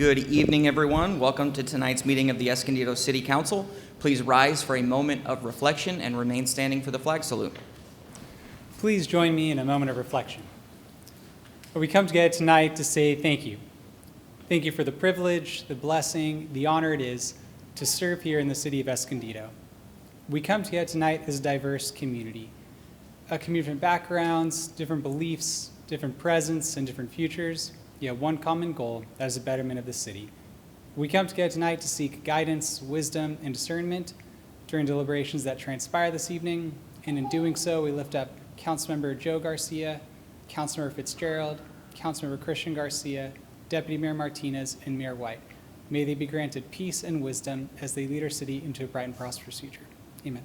Good evening, everyone. Welcome to tonight's meeting of the Escondido City Council. Please rise for a moment of reflection and remain standing for the flag salute. Please join me in a moment of reflection. We come together tonight to say thank you. Thank you for the privilege, the blessing, the honor it is to serve here in the city of Escondido. We come together tonight as a diverse community, a community of different backgrounds, different beliefs, different presents, and different futures, yet one common goal, that is the betterment of the city. We come together tonight to seek guidance, wisdom, and discernment during deliberations that transpire this evening, and in doing so, we lift up Councilmember Joe Garcia, Councilmember Fitzgerald, Councilmember Christian Garcia, Deputy Mayor Martinez, and Mayor White. May they be granted peace and wisdom as they lead our city into a bright and prosperous future. Amen.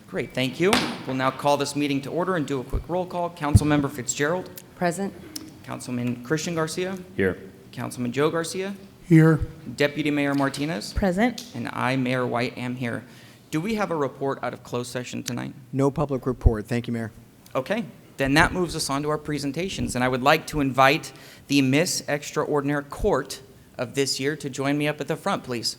Great, thank you. We'll now call this meeting to order and do a quick roll call. Councilmember Fitzgerald. Present. Councilman Christian Garcia. Here. Councilman Joe Garcia. Here. Deputy Mayor Martinez. Present. And I, Mayor White, am here. Do we have a report out of closed session tonight? No public report. Thank you, Mayor. Okay, then that moves us on to our presentations. And I would like to invite the Miss Extraordinaire Court of this year to join me up at the front, please.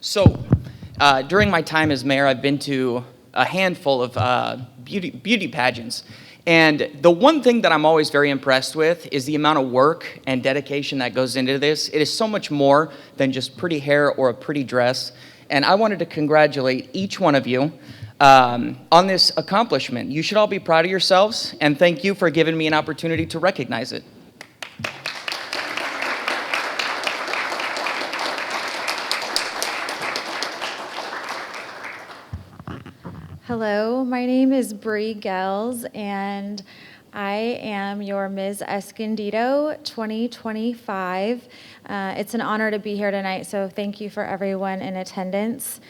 So, during my time as mayor, I've been to a handful of beauty pageants. And the one thing that I'm always very impressed with is the amount of work and dedication that goes into this. It is so much more than just pretty hair or a pretty dress. And I wanted to congratulate each one of you on this accomplishment. You should all be proud of yourselves, and thank you for giving me an opportunity to recognize it. Hello, my name is Bree Gels, and I am your Ms. Escondido 2025. It's an honor to be here tonight, so thank you for everyone in attendance.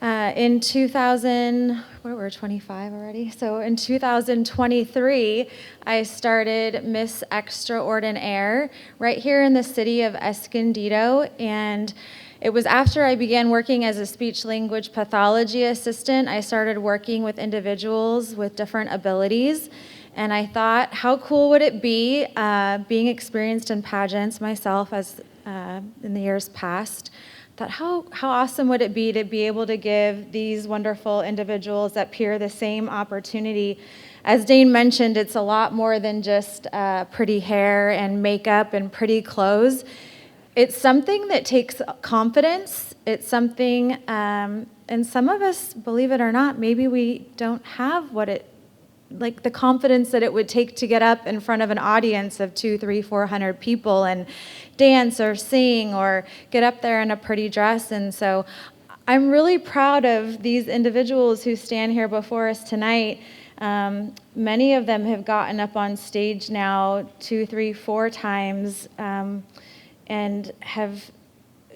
In 25 already? So in 2023, I started Miss Extraordinaire right here in the city of Escondido, and it was after I began working as a speech-language pathology assistant. I started working with individuals with different abilities, and I thought, how cool would it be, being experienced in pageants myself as in the years past, thought how awesome would it be to be able to give these wonderful individuals that peer the same opportunity. As Dane mentioned, it's a lot more than just pretty hair and makeup and pretty clothes. It's something that takes confidence. It's something, and some of us, believe it or not, maybe we don't have like the confidence that it would take to get up in front of an audience of 200, 300, 400 people and dance or sing or get up there in a pretty dress. And so I'm really proud of these individuals who stand here before us tonight. Many of them have gotten up on stage now 2, 3, 4 times, and have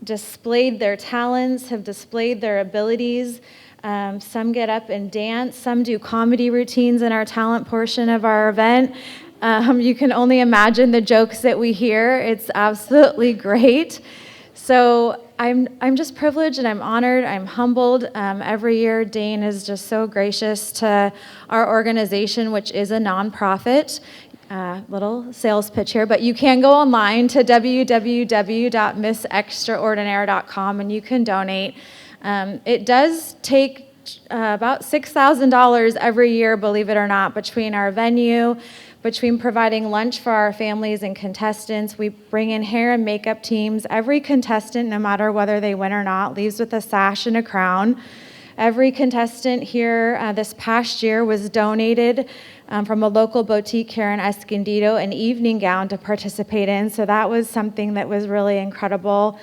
displayed their talents, have displayed their abilities. Some get up and dance. Some do comedy routines in our talent portion of our event. You can only imagine the jokes that we hear. It's absolutely great. So I'm just privileged and I'm honored. I'm humbled. Every year, Dane is just so gracious to our organization, which is a nonprofit. Little sales pitch here, but you can go online to www.missextraordinaire.com and you can donate. It does take about $6,000 every year, believe it or not, between our venue, Between providing lunch for our families and contestants, we bring in hair and makeup teams. Every contestant, no matter whether they win or not, leaves with a sash and a crown. Every contestant here this past year was donated from a local boutique here in Escondido an evening gown to participate in. So that was something that was really incredible.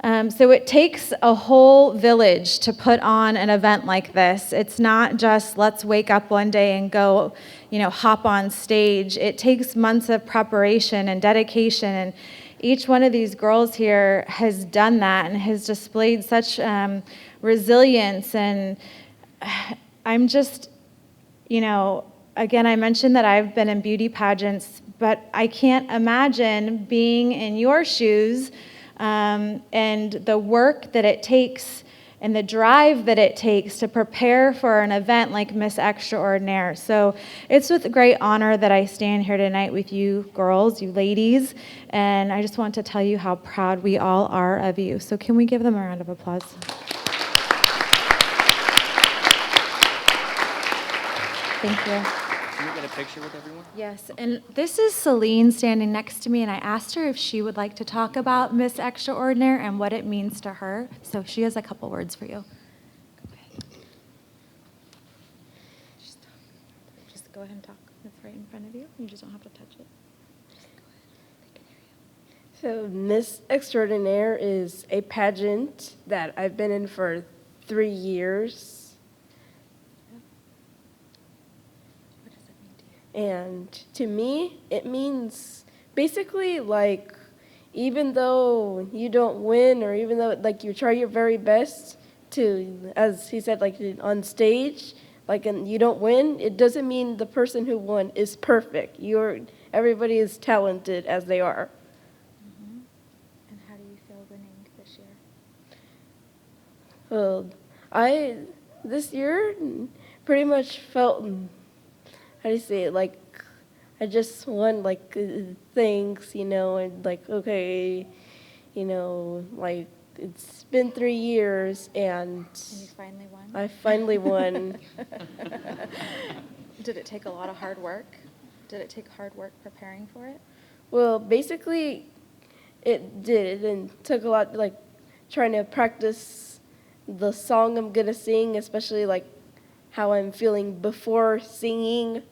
So it takes a whole village to put on an event like this. It's not just let's wake up one day and go, hop on stage. It takes months of preparation and dedication, and each one of these girls here has done that and has displayed such resilience. And I'm just, again, I mentioned that I've been in beauty pageants, but I can't imagine being in your shoes and the work that it takes and the drive that it takes to prepare for an event like Miss Extraordinaire. So it's with great honor that I stand here tonight with you girls, you ladies, and I just want to tell you how proud we all are of you. So can we give them a round of applause? Thank you. Can we get a picture with everyone? Yes, and this is Celine standing next to me, and I asked her if she would like to talk about Miss Extraordinaire and what it means to her. So she has a couple words for you. Just go ahead and talk. It's right in front of you. You just don't have to touch it. Just go ahead. They can hear you. So Miss Extraordinaire is a pageant that I've been in for 3 years. And to me, it means basically like, even though you don't win, or even though like you try your very best to, as he said, like on stage, like, and you don't win, it doesn't mean the person who won is perfect. Everybody is talented as they are. Mm-hmm. And how do you feel winning this year? Well, this year pretty much felt, how do you say it, like I just won like things, and like, okay, like it's been 3 years and you finally won? I finally won. Did it take a lot of hard work? Did it take hard work preparing for it? Well, basically it did, and took a lot, like trying to practice the song I'm gonna sing, especially like how I'm feeling before singing.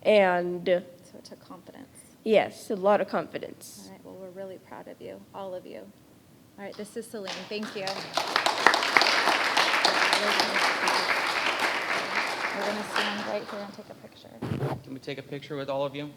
And So it took confidence. yes, a lot of confidence. All right, well, we're really proud of you, all of you. All right, this is Celine. Thank you. We're going to stand right here and take a picture. Can we take a picture with all of you?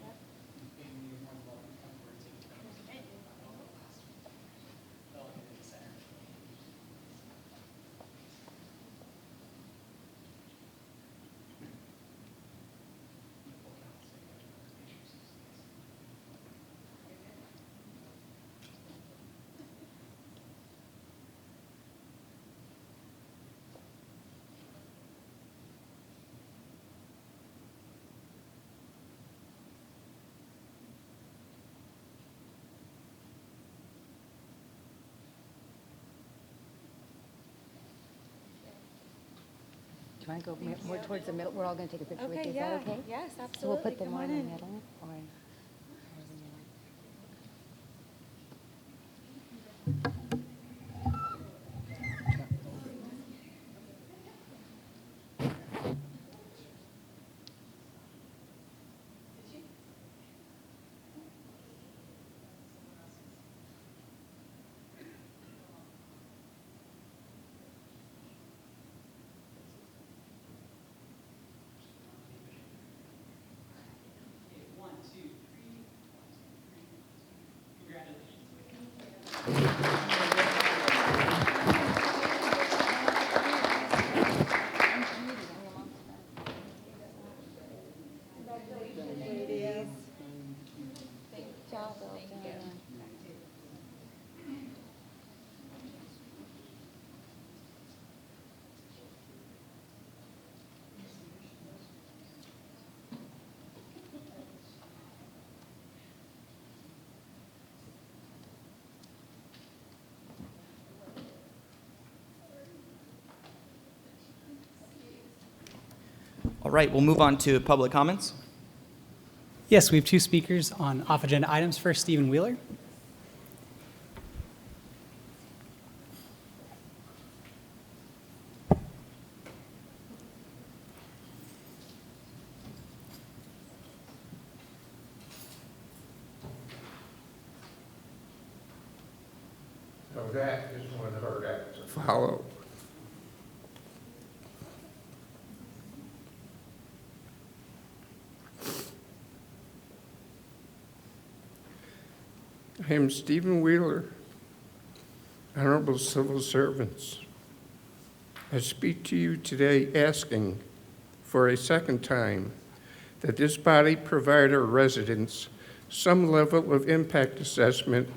Do you want to go more towards the middle? We're all going to take a picture with you. Is that okay? Yes, absolutely. So we'll put them Come more on in the in. middle? Or however you like. All right, we'll move on to public comments. Yes, we have two speakers on off-agenda items. First, Stephen Wheeler. So that is one hard act to follow. I am Stephen Wheeler, Honorable Civil Servants. I speak to you today asking for a second time that this body provide our residents some level of impact assessment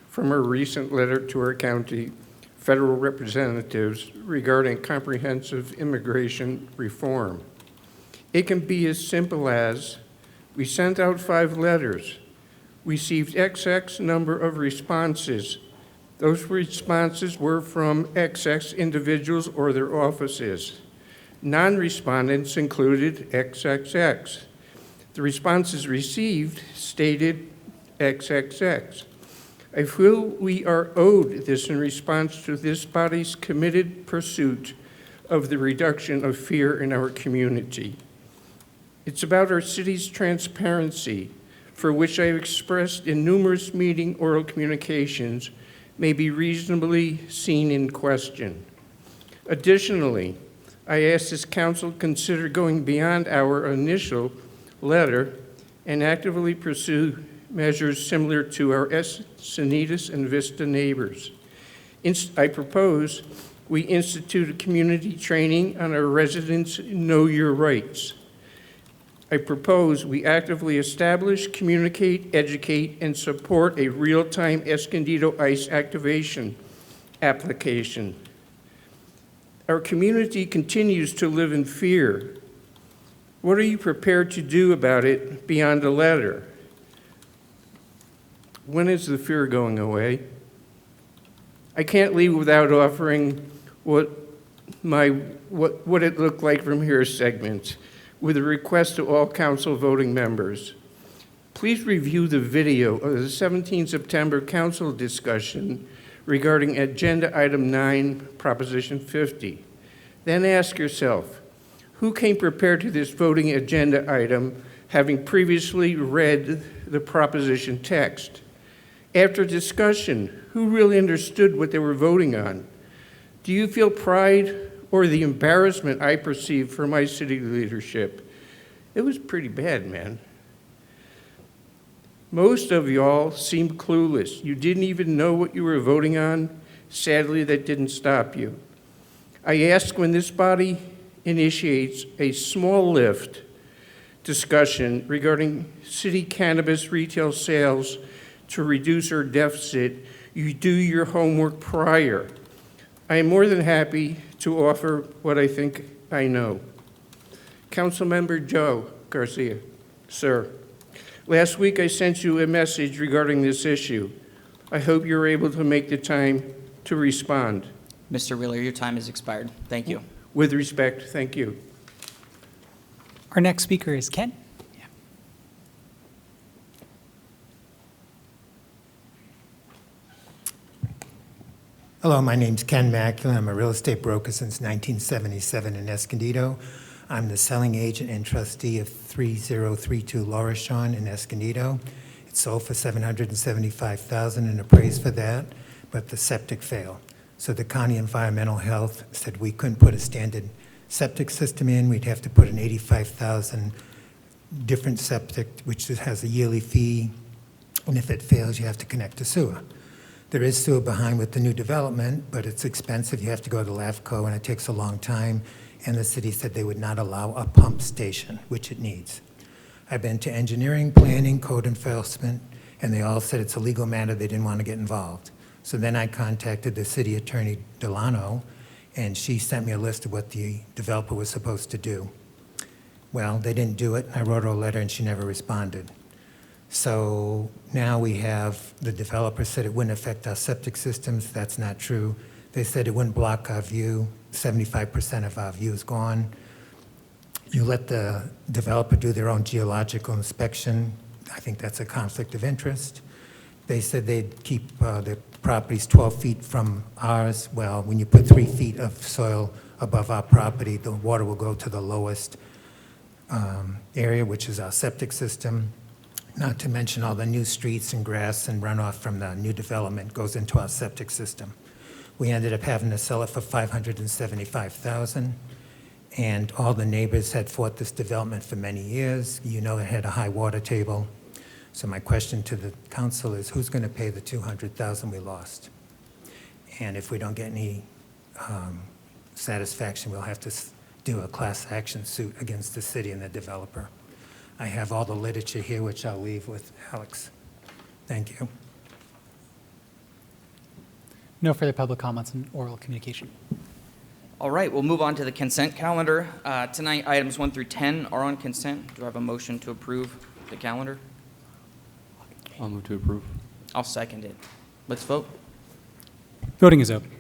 from a recent letter to our county federal representatives regarding comprehensive immigration reform. It can be as simple as, we sent out 5 letters, received XX number of responses. Those responses were from XX individuals or their offices. Non-respondents included XXX. The responses received stated XXX. I feel we are owed this in response to this body's committed pursuit of the reduction of fear in our community. It's about our city's transparency, for which I have expressed in numerous meeting oral communications, may be reasonably seen in question. Additionally, I ask this council consider going beyond our initial letter and actively pursue measures similar to our Escondido and Vista neighbors. I propose we institute a community training on our residents' Know Your Rights. I propose we actively establish, communicate, educate, and support a real-time Escondido ICE activation application. Our community continues to live in fear. What are you prepared to do about it beyond a letter? When is the fear going away? I can't leave without offering what it looked like from here segments, with a request to all council voting members. Please review the video of the 17 September council discussion regarding agenda item 9, proposition 50. Then ask yourself, who came prepared to this voting agenda item having previously read the proposition text? After discussion, who really understood what they were voting on? Do you feel pride or the embarrassment I perceived for my city leadership? It was pretty bad, man. Most of y'all seemed clueless. You didn't even know what you were voting on. Sadly, that didn't stop you. I ask when this body initiates a small lift discussion regarding city cannabis retail sales to reduce our deficit, you do your homework prior. I am more than happy to offer what I think I know. Councilmember Joe Garcia, sir, last week I sent you a message regarding this issue. I hope you're able to make the time to respond. Mr. Wheeler, your time has expired. Thank you. With respect, thank you. Our next speaker is Ken. Hello, my name's Ken Macula. I'm a real estate broker since 1977 in Escondido. I'm the selling agent and trustee of 3032 Laura Shawn in Escondido. It sold for $775,000 and appraised for that, but the septic failed. So the county environmental health said we couldn't put a standard septic system in. We'd have to put an $85,000 different septic, which has a yearly fee, and if it fails, you have to connect to sewer. There is sewer behind with the new development, but it's expensive. You have to go to LAFCO, and it takes a long time. And the city said they would not allow a pump station, which it needs. I've been to engineering, planning, code enforcement, and they all said it's a legal matter. They didn't want to get involved. So then I contacted the city attorney, Delano, and she sent me a list of what the developer was supposed to do. Well, they didn't do it. I wrote her a letter, and she never responded. So now we have, the developer said it wouldn't affect our septic systems. That's not true. They said it wouldn't block our view. 75% of our view is gone. You let the developer do their own geological inspection, I think that's a conflict of interest. They said they'd keep the properties 12 feet from ours. Well, when you put 3 feet of soil above our property, the water will go to the lowest area, which is our septic system. Not to mention all the new streets and grass and runoff from the new development goes into our septic system. We ended up having to sell it for $575,000, and all the neighbors had fought this development for many years. You know, it had a high water table. So my question to the council is, who's going to pay the $200,000 we lost? And if we don't get any satisfaction, we'll have to do a class action suit against the city and the developer. I have all the literature here, which I'll leave with Alex. Thank you. No further public comments and oral communication. All right, we'll move on to the consent calendar. Tonight, items 1 through 10 are on consent. Do I have a motion to approve the calendar? I'll move to approve. I'll second it. Let's vote. Voting is open.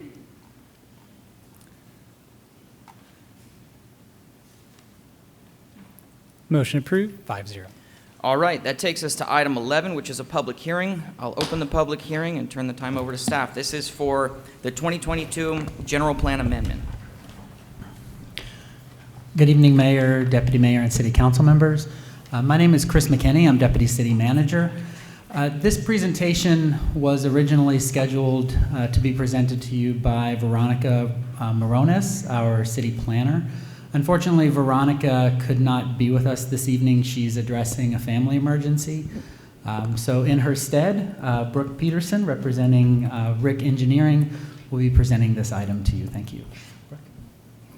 Motion approved, 5-0. All right, that takes us to item 11, which is a public hearing. I'll open the public hearing and turn the time over to staff. This is for the 2022 General Plan Amendment. Good evening, Mayor, Deputy Mayor, and City Council members. My name is Chris McKinney. I'm Deputy City Manager. This presentation was originally scheduled to be presented to you by Veronica Morones, our city planner. Unfortunately, Veronica could not be with us this evening. She's addressing a family emergency. So in her stead, Brooke Peterson, representing Rick Engineering, will be presenting this item to you. Thank you. Brooke.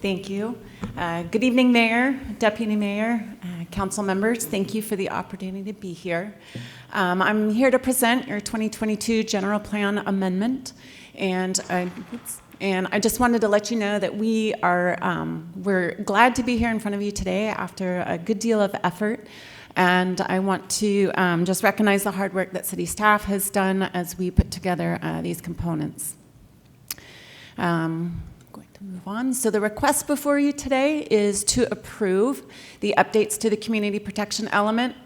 Thank you. Good evening, Mayor, Deputy Mayor, council members. Thank you for the opportunity to be here. I'm here to present your 2022 General Plan Amendment, and I just wanted to let you know that we're glad to be here in front of you today after a good deal of effort. And I want to just recognize the hard work that city staff has done as we put together these components. Going to move on. So the request before you today is to approve the updates to the community protection element,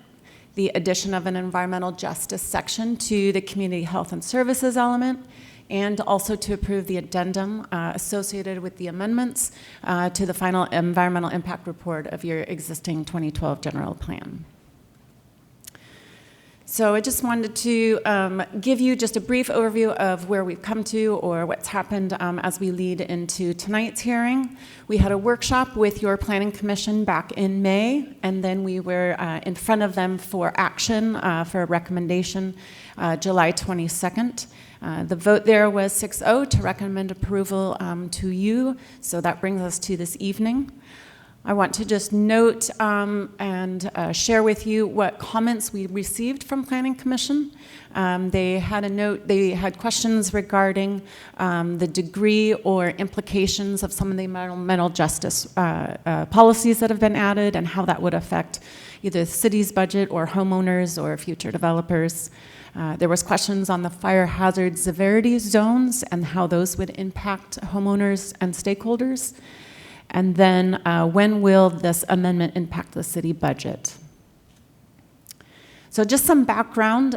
the addition of an environmental justice section to the community health and services element, and also to approve the addendum associated with the amendments to the final environmental impact report of your existing 2012 general plan. So I just wanted to give you just a brief overview of where we've come to or what's happened as we lead into tonight's hearing. We had a workshop with your Planning Commission back in May, and then we were in front of them for action for a recommendation July 22nd. The vote there was 6-0 to recommend approval to you, so that brings us to this evening. I want to just note and share with you what comments we received from Planning Commission. They had questions regarding the degree or implications of some of the environmental justice policies that have been added and how that would affect either the city's budget or homeowners or future developers. There was questions on the fire hazard severity zones and how those would impact homeowners and stakeholders. And then when will this amendment impact the city budget? So just some background.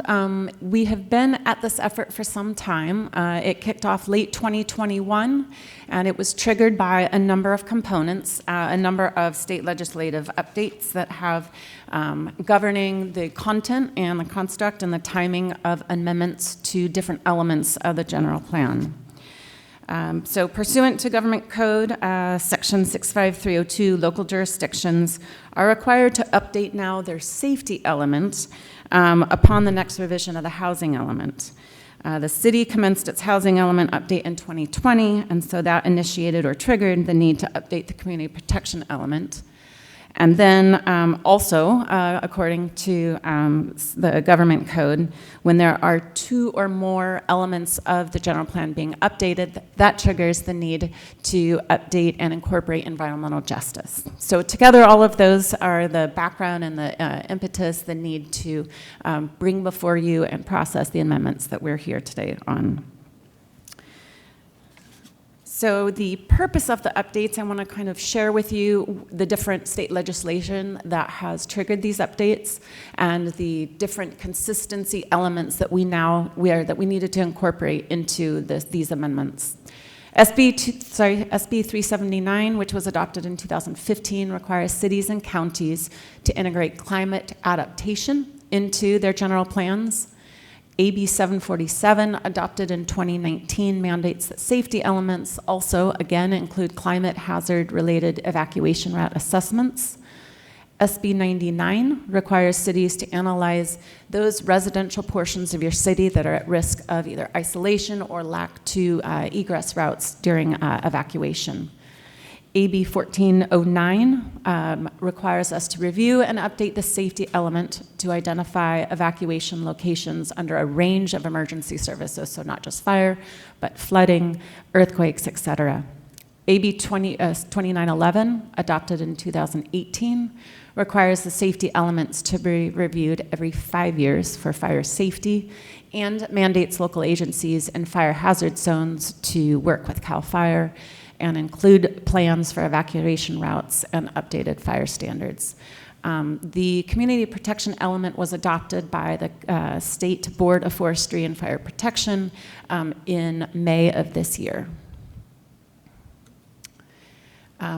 We have been at this effort for some time. It kicked off late 2021, and it was triggered by a number of components, a number of state legislative updates that have governing the content and the construct and the timing of amendments to different elements of the general plan. So pursuant to Government Code, Section 65302, local jurisdictions are required to update now their safety elements upon the next revision of the housing element. The city commenced its housing element update in 2020, and so that initiated or triggered the need to update the community protection element. And then also, according to the government code, when there are two or more elements of the general plan being updated, that triggers the need to update and incorporate environmental justice. So together, all of those are the background and the impetus, the need to bring before you and process the amendments that we're here today on. So the purpose of the updates, I want to kind of share with you the different state legislation that has triggered these updates and the different consistency elements that we needed to incorporate into these amendments. SB 379, which was adopted in 2015, requires cities and counties to integrate climate adaptation into their general plans. AB 747, adopted in 2019, mandates that safety elements also, again, include climate hazard-related evacuation route assessments. SB 99 requires cities to analyze those residential portions of your city that are at risk of either isolation or lack to egress routes during evacuation. AB 1409 requires us to review and update the safety element to identify evacuation locations under a range of emergency services, so not just fire, but flooding, earthquakes, etc. AB 2911, adopted in 2018, requires the safety elements to be reviewed every 5 years for fire safety and mandates local agencies in fire hazard zones to work with CAL FIRE and include plans for evacuation routes and updated fire standards. The community protection element was adopted by the State Board of Forestry and Fire Protection in May of this year.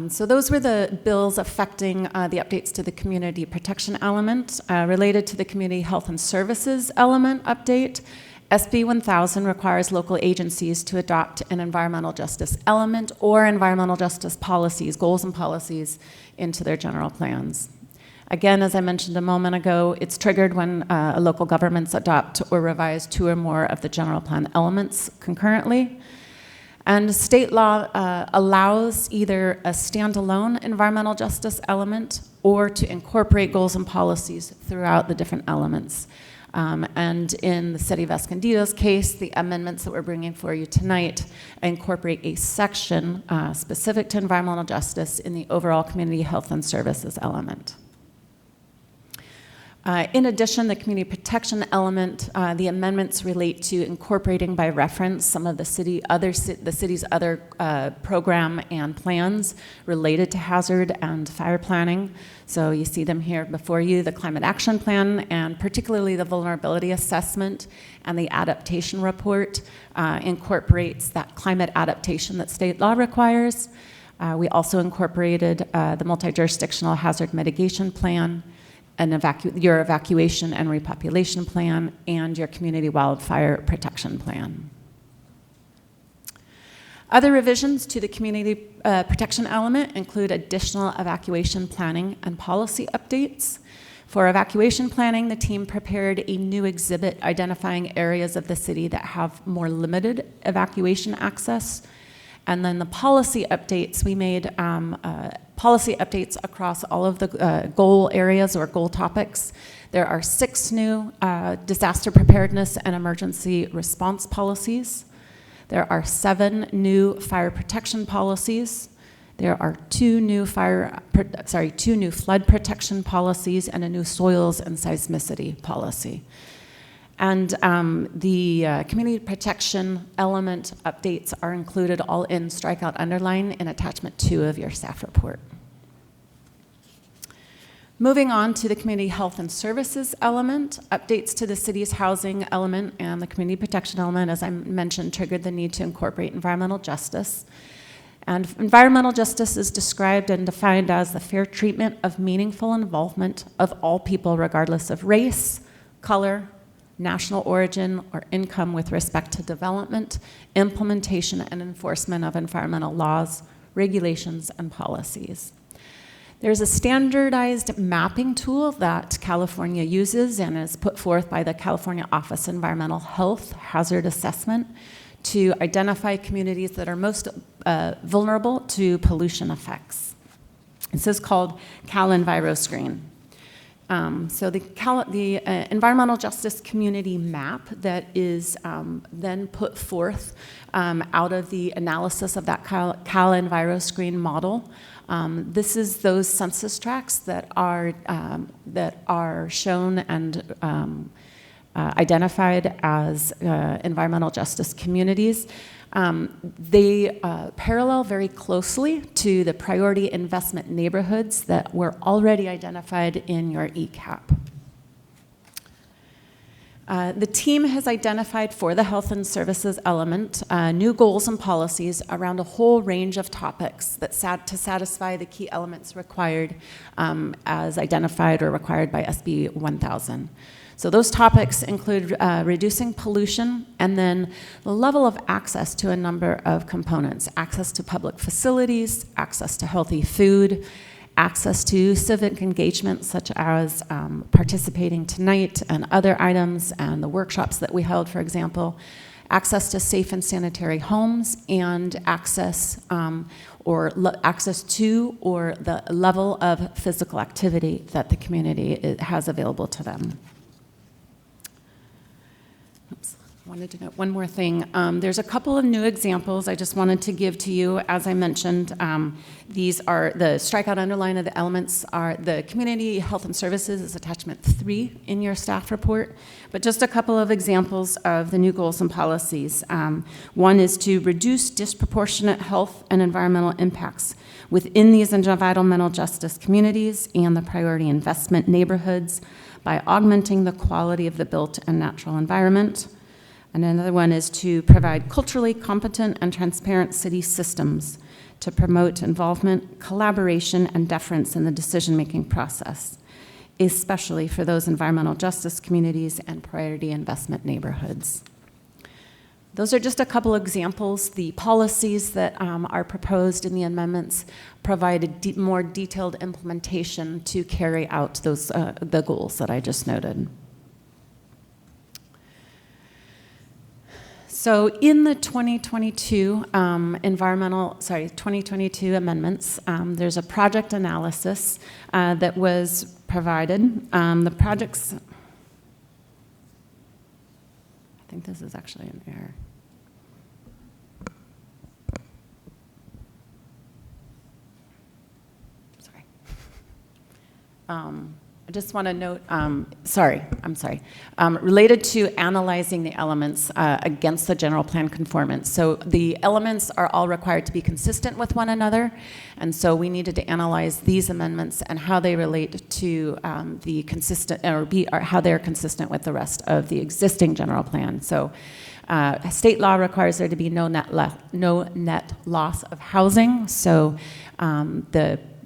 So those were the bills affecting the updates to the community protection element. Related to the community health and services element update, SB 1000 requires local agencies to adopt an environmental justice element or environmental justice policies, goals and policies, into their general plans. Again, as I mentioned a moment ago, it's triggered when local governments adopt or revise 2 or more of the general plan elements concurrently. And state law allows either a standalone environmental justice element or to incorporate goals and policies throughout the different elements. And in the city of Escondido's case, the amendments that we're bringing for you tonight incorporate a section specific to environmental justice in the overall community health and services element. In addition, the community protection element, the amendments relate to incorporating by reference some of the city's other program and plans related to hazard and fire planning. So you see them here before you, the climate action plan, and particularly the vulnerability assessment and the adaptation report incorporates that climate adaptation that state law requires. We also incorporated the multi-jurisdictional hazard mitigation plan, your evacuation and repopulation plan, and your community wildfire protection plan. Other revisions to the community protection element include additional evacuation planning and policy updates. For evacuation planning, the team prepared a new exhibit identifying areas of the city that have more limited evacuation access. And then the policy updates, we made policy updates across all of the goal areas or goal topics. There are 6 new disaster preparedness and emergency response policies. There are 7 new fire protection policies. There are 2 new flood protection policies and a new soils and seismicity policy. And the community protection element updates are included all in strikeout underline in attachment 2 of your staff report. Moving on to the community health and services element, updates to the city's housing element and the community protection element, as I mentioned, triggered the need to incorporate environmental justice. And environmental justice is described and defined as the fair treatment of meaningful involvement of all people regardless of race, color, national origin, or income with respect to development, implementation, and enforcement of environmental laws, regulations, and policies. There's a standardized mapping tool that California uses and is put forth by the California Office of Environmental Health Hazard Assessment to identify communities that are most vulnerable to pollution effects. This is called CalEnviroScreen. So the environmental justice community map that is then put forth out of the analysis of that CalEnviroScreen model. This is those census tracts that are shown and identified as environmental justice communities. They parallel very closely to the priority investment neighborhoods that were already identified in your ECAP. The team has identified for the health and services element new goals and policies around a whole range of topics that to satisfy the key elements required as identified or required by SB 1000. So those topics include reducing pollution and then the level of access to a number of components: access to public facilities, access to healthy food, access to civic engagement such as participating tonight and other items and the workshops that we held, for example, access to safe and sanitary homes, and access access to or the level of physical activity that the community has available to them. Oops. Wanted to note one more thing. There's a couple of new examples I just wanted to give to you. As I mentioned, these are the strikeout underline of the elements are the community health and services is attachment 3 in your staff report. But just a couple of examples of the new goals and policies. One is to reduce disproportionate health and environmental impacts within these environmental justice communities and the priority investment neighborhoods by augmenting the quality of the built and natural environment. And another one is to provide culturally competent and transparent city systems to promote involvement, collaboration, and deference in the decision-making process, especially for those environmental justice communities and priority investment neighborhoods. Those are just a couple examples. The policies that are proposed in the amendments provide a more detailed implementation to carry out those the goals that I just noted. So in the 2022 2022 amendments, there's a project analysis that was provided. The projects, I think this is actually an error. Sorry. I just want to note, related to analyzing the elements against the general plan conformance. So the elements are all required to be consistent with one another, and so we needed to analyze these amendments and how they relate to the consistent, or how they're consistent with the rest of the existing general plan. So state law requires there to be no net loss of housing. So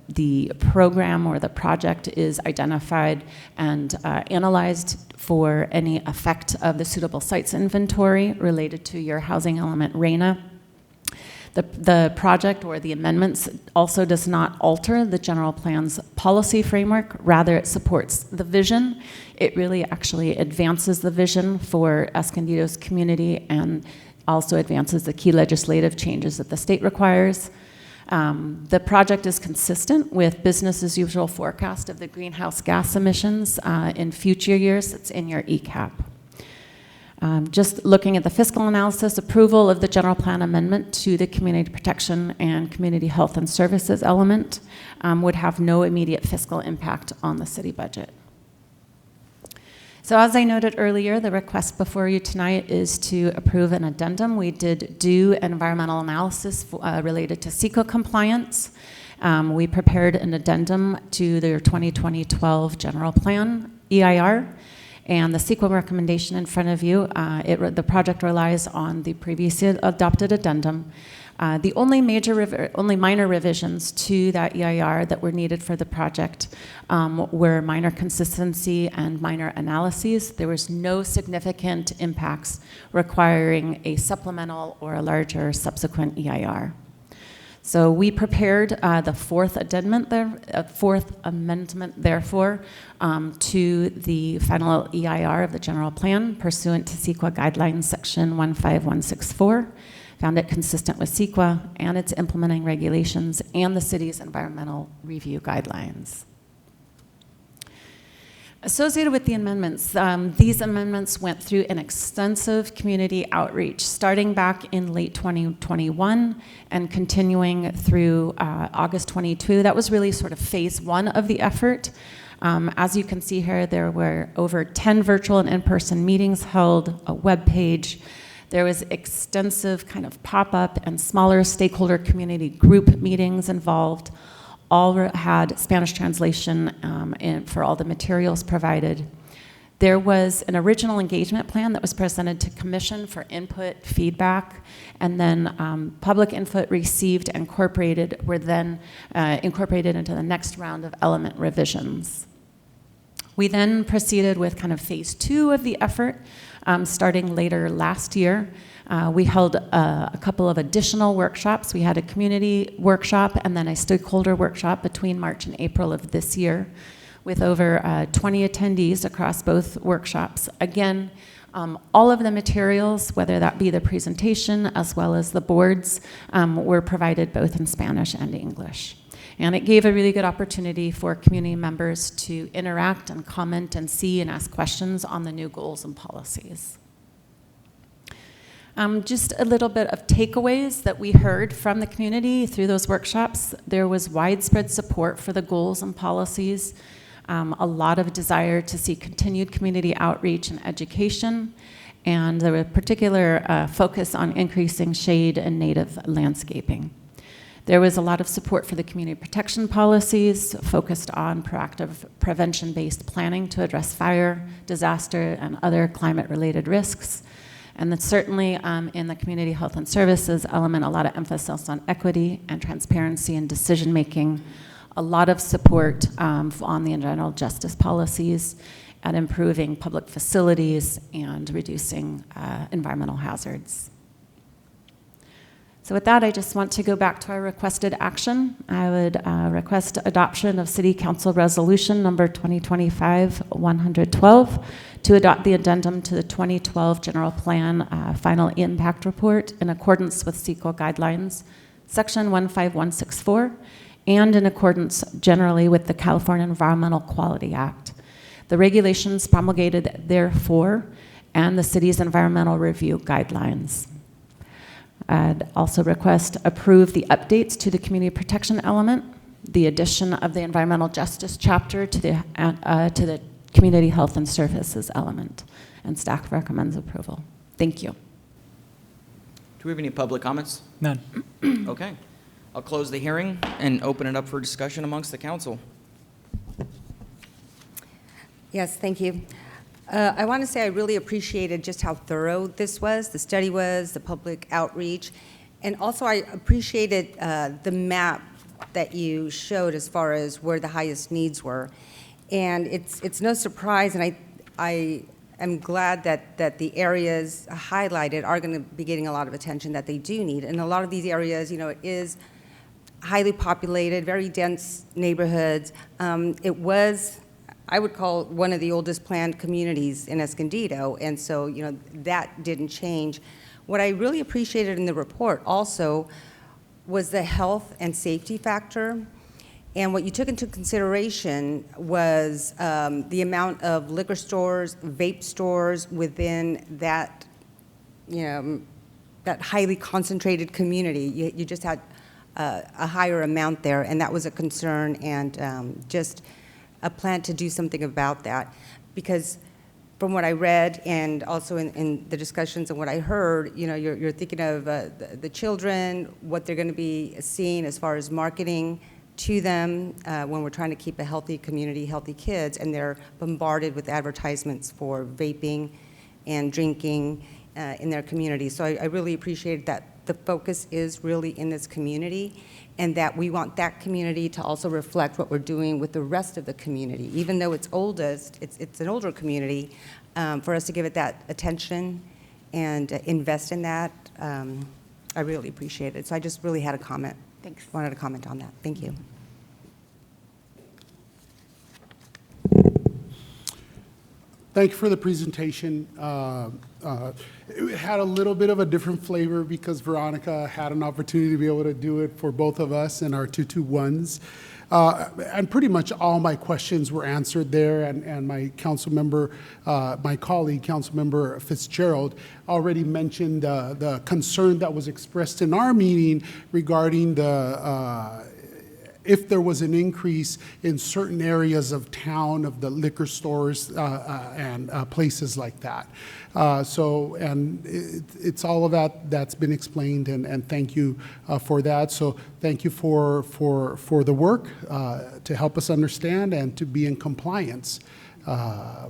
the program or the project is identified and analyzed for any effect of the suitable sites inventory related to your housing element RENA. The project or the amendments also does not alter the general plan's policy framework. Rather, it supports the vision. It really actually advances the vision for Escondido's community and also advances the key legislative changes that the state requires. The project is consistent with business as usual forecast of the greenhouse gas emissions in future years. It's in your ECAP. Just looking at the fiscal analysis, approval of the general plan amendment to the community protection and community health and services element would have no immediate fiscal impact on the city budget. So as I noted earlier, the request before you tonight is to approve an addendum. We did do an environmental analysis related to CEQA compliance. We prepared an addendum to their 2012 general plan, EIR, and the CEQA recommendation in front of you. The project relies on the previously adopted addendum. The only minor revisions to that EIR that were needed for the project were minor consistency and minor analyses. There was no significant impacts requiring a supplemental or a larger subsequent EIR. So we prepared the fourth amendment, therefore, to the final EIR of the general plan pursuant to CEQA guidelines section 15164. Found it consistent with CEQA and its implementing regulations and the city's environmental review guidelines. Associated with the amendments, these amendments went through an extensive community outreach starting back in late 2021 and continuing through August 22. That was really sort of phase one of the effort. As you can see here, there were over 10 virtual and in-person meetings held, a web page. There was extensive kind of pop-up and smaller stakeholder community group meetings involved. All had Spanish translation for all the materials provided. There was an original engagement plan that was presented to Commission for input, feedback, and then public input received and were then incorporated into the next round of element revisions. We then proceeded with kind of phase 2 of the effort, starting later last year. We held a couple of additional workshops. We had a community workshop and then a stakeholder workshop between March and April of this year, with over 20 attendees across both workshops. Again, all of the materials, whether that be the presentation as well as the boards, were provided both in Spanish and English. And it gave a really good opportunity for community members to interact and comment and see and ask questions on the new goals and policies. Just a little bit of takeaways that we heard from the community through those workshops. There was widespread support for the goals and policies, a lot of desire to see continued community outreach and education, and there was a particular focus on increasing shade and native landscaping. There was a lot of support for the community protection policies focused on proactive prevention-based planning to address fire, disaster, and other climate-related risks. And then certainly in the community health and services element, a lot of emphasis on equity and transparency and decision-making, a lot of support on the environmental justice policies and improving public facilities and reducing environmental hazards. So with that, I just want to go back to our requested action. I would request adoption of City Council Resolution number 2025-112 to adopt the addendum to the 2012 General Plan Final Impact Report in accordance with CEQA guidelines, Section 15164, and in accordance generally with the California Environmental Quality Act, the regulations promulgated therefore, and the city's environmental review guidelines. I'd also request approve the updates to the community protection element, the addition of the environmental justice chapter to the community health and services element, and staff recommends approval. Thank you. Do we have any public comments? None. Okay. I'll close the hearing and open it up for discussion amongst the council. Yes, thank you. I want to say I really appreciated just how thorough this was, the study was, the public outreach, and also I appreciated the map that you showed as far as where the highest needs were. And it's no surprise, and I am glad that the areas highlighted are going to be getting a lot of attention that they do need. And a lot of these areas, you know, it is highly populated, very dense neighborhoods. It was, I would call, one of the oldest planned communities in Escondido, and so, you know, that didn't change. What I really appreciated in the report also was the health and safety factor, and what you took into consideration was the amount of liquor stores, vape stores within that, you know, that highly concentrated community. You just had a higher amount there, and that was a concern, and just a plan to do something about that. Because from what I read and also in the discussions and what I heard, you know, you're thinking of the children, what they're going to be seeing as far as marketing to them when we're trying to keep a healthy community, healthy kids, and they're bombarded with advertisements for vaping and drinking in their community. So I really appreciate that the focus is really in this community, and that we want that community to also reflect what we're doing with the rest of the community. Even though it's oldest, it's an older community, for us to give it that attention and invest in that, I really appreciate it. So I just really had a comment. Thanks. Wanted to comment on that. Thank you. Thank you for the presentation. It had a little bit of a different flavor because Veronica had an opportunity to be able to do it for both of us in our 221s. And pretty much all my questions were answered there, and my council member, my colleague, Councilmember Fitzgerald, already mentioned the concern that was expressed in our meeting regarding the if there was an increase in certain areas of town, of the liquor stores and places like that. It's all of that that's been explained, and thank you for that. So thank you for the work to help us understand and to be in compliance,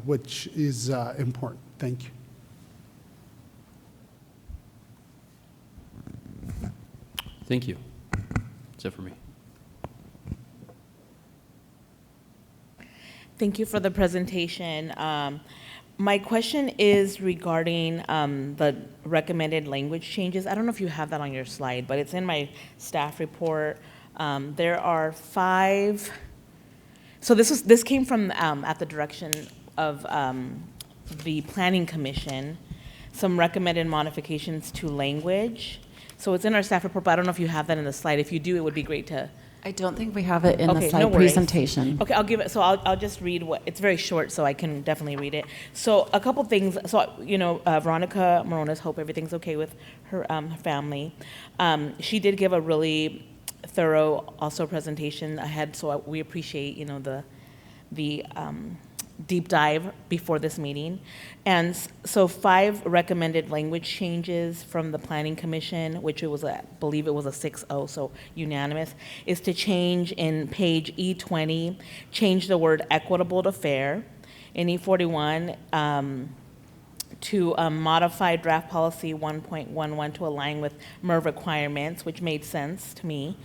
which is important. Thank you. Thank you. That's it for me. Thank you for the presentation. My question is regarding the recommended language changes. I don't know if you have that on your slide, but it's in my staff report. There are 5. So this came from at the direction of the Planning Commission, some recommended modifications to language. So it's in our staff report, but I don't know if you have that in the slide. If you do, it would be great to. I don't think we have it in the Okay, slide no worries. presentation. Okay, I'll give it, so I'll just read what, it's very short, so I can definitely read it. So a couple things, so, Veronica Morones, hope everything's okay with her family. She did give a really thorough also presentation ahead, so we appreciate, the deep dive before this meeting. And so 5 recommended language changes from the Planning Commission, which it was, I believe it was a 6-0, so unanimous, is to change in page E20, change the word equitable to fair. In E41, to modify draft policy 1.11 to align with MERV requirements, which made sense to me.